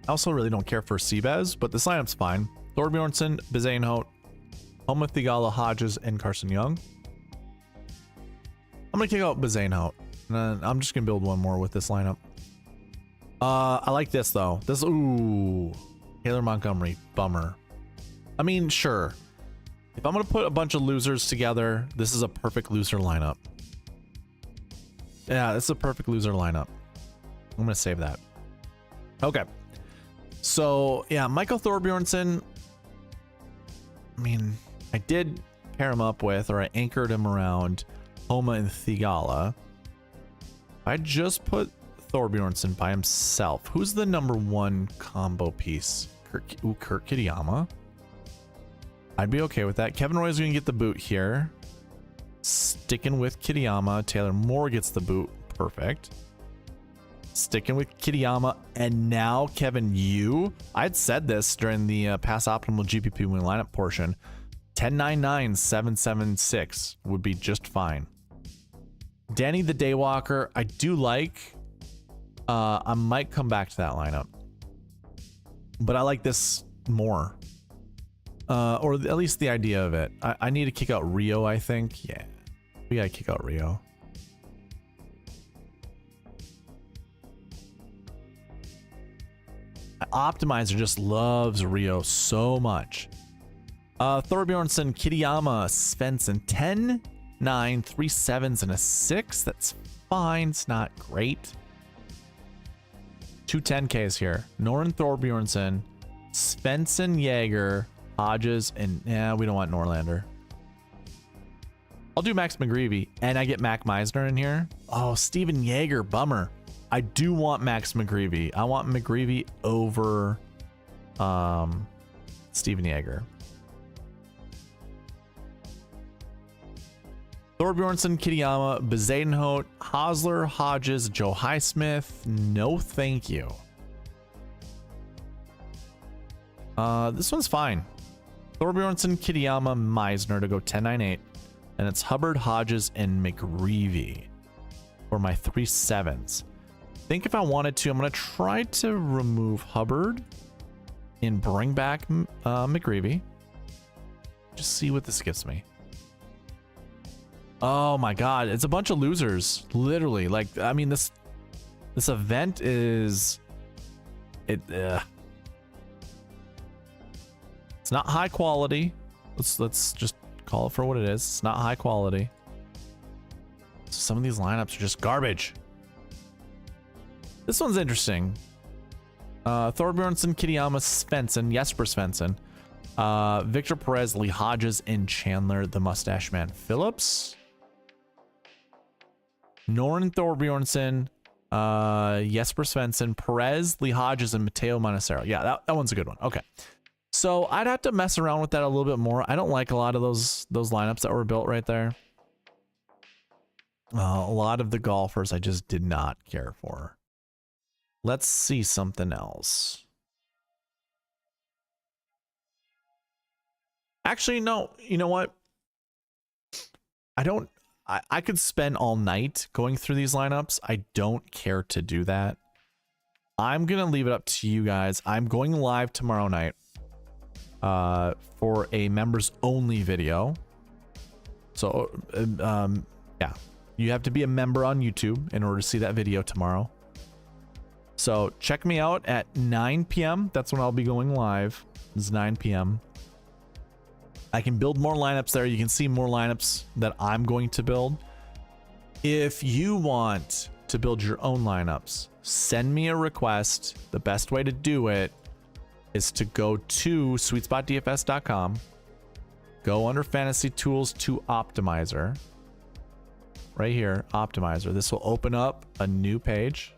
[SPEAKER 1] I also really don't care for Seabez, but this lineup's fine. Thorbjornsen, Bezuidenhout, Homa, Thigala, Hodges, and Carson Young. I'm going to kick out Bezuidenhout. And I'm just going to build one more with this lineup. I like this, though. This, ooh. Taylor Montgomery, bummer. I mean, sure. If I'm going to put a bunch of losers together, this is a perfect loser lineup. Yeah, this is a perfect loser lineup. I'm going to save that. Okay. So, yeah, Michael Thorbjornsen. I mean, I did pair him up with, or I anchored him around Homa and Thigala. I just put Thorbjornsen by himself. Who's the #1 combo piece? Kurt Kitayama. I'd be okay with that. Kevin Roy's going to get the boot here. Sticking with Kitayama. Taylor Moore gets the boot. Perfect. Sticking with Kitayama. And now Kevin Yu. I'd said this during the Pass Optimal GPP win lineup portion. 10.99.776 would be just fine. Danny the Daywalker, I do like. I might come back to that lineup, but I like this more, or at least the idea of it. I need to kick out Rio, I think. Yeah, we gotta kick out Rio. Optimizer just loves Rio so much. Thorbjornsen, Kitayama, Svensson, 10, 9, 3 7s, and a 6. That's fine. It's not great. 2 10Ks here. Noren Thorbjornsen, Svensson, Jaeger, Hodges, and yeah, we don't want Norlander. I'll do Max McGreevy, and I get Mac Meisner in here. Oh, Steven Jaeger, bummer. I do want Max McGreevy. I want McGreevy over Steven Jaeger. Thorbjornsen, Kitayama, Bezuidenhout, Hosler, Hodges, Joe Highsmith. No, thank you. This one's fine. Thorbjornsen, Kitayama, Meisner to go 10.98, and it's Hubbard, Hodges, and McGreevy for my 3 7s. I think if I wanted to, I'm gonna try to remove Hubbard and bring back McGreevy. Just see what this gives me. Oh my god, it's a bunch of losers, literally. Like, I mean, this event is it's not high quality. Let's just call it for what it is. It's not high quality. Some of these lineups are just garbage. This one's interesting. Thorbjornsen, Kitayama, Svensson, Jesper Svensson, Victor Perez, Lee Hodges, and Chandler, the Mustache Man Phillips. Noren Thorbjornsson, Jesper Svensson, Perez, Lee Hodges, and Mateo Montecero. Yeah, that one's a good one. Okay. So I'd have to mess around with that a little bit more. I don't like a lot of those lineups that were built right there. A lot of the golfers I just did not care for. Let's see something else. Actually, no. You know what? I could spend all night going through these lineups. I don't care to do that. I'm going to leave it up to you guys. I'm going live tomorrow night for a members only video. So, yeah, you have to be a member on YouTube in order to see that video tomorrow. So check me out at 9 p.m. That's when I'll be going live. It's 9 p.m. I can build more lineups there. You can see more lineups that I'm going to build. If you want to build your own lineups, send me a request. The best way to do it is to go to SweetSpotDFS.com, go under Fantasy Tools to Optimizer. Right here, Optimizer. This will open up a new page.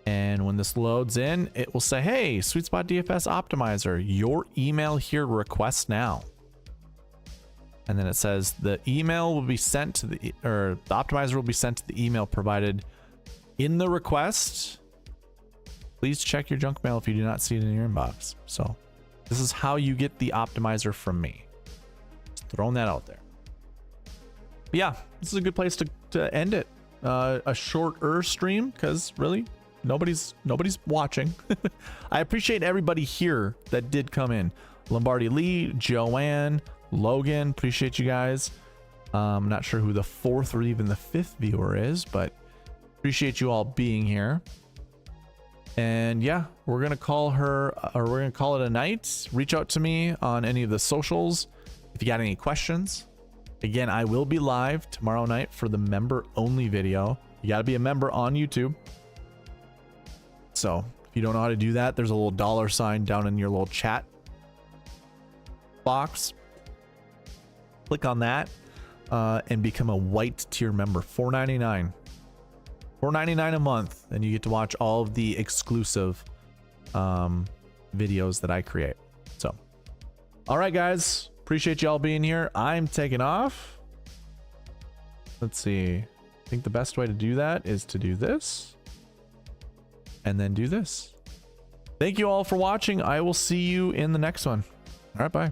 [SPEAKER 1] And when this loads in, it will say, hey, SweetSpot DFS Optimizer, your email here, request now. And then it says the email will be sent to the optimizer will be sent to the email provided in the request. Please check your junk mail if you do not see it in your inbox. So this is how you get the optimizer from me. Just throwing that out there. But yeah, this is a good place to end it. A shorter stream, because really, nobody's watching. I appreciate everybody here that did come in. Lombardi Lee, Joanne, Logan, appreciate you guys. I'm not sure who the 4th or even the 5th viewer is, but appreciate you all being here. And yeah, we're gonna call her, or we're gonna call it a night. Reach out to me on any of the socials if you got any questions. Again, I will be live tomorrow night for the member only video. You got to be a member on YouTube. So if you don't know how to do that, there's a little $sign down in your little chat box. Click on that and become a white tier member. $4.99. $4.99 a month, and you get to watch all of the exclusive videos that I create. So, all right, guys, appreciate y'all being here. I'm taking off. Let's see. I think the best way to do that is to do this and then do this. Thank you all for watching. I will see you in the next one. All right, bye.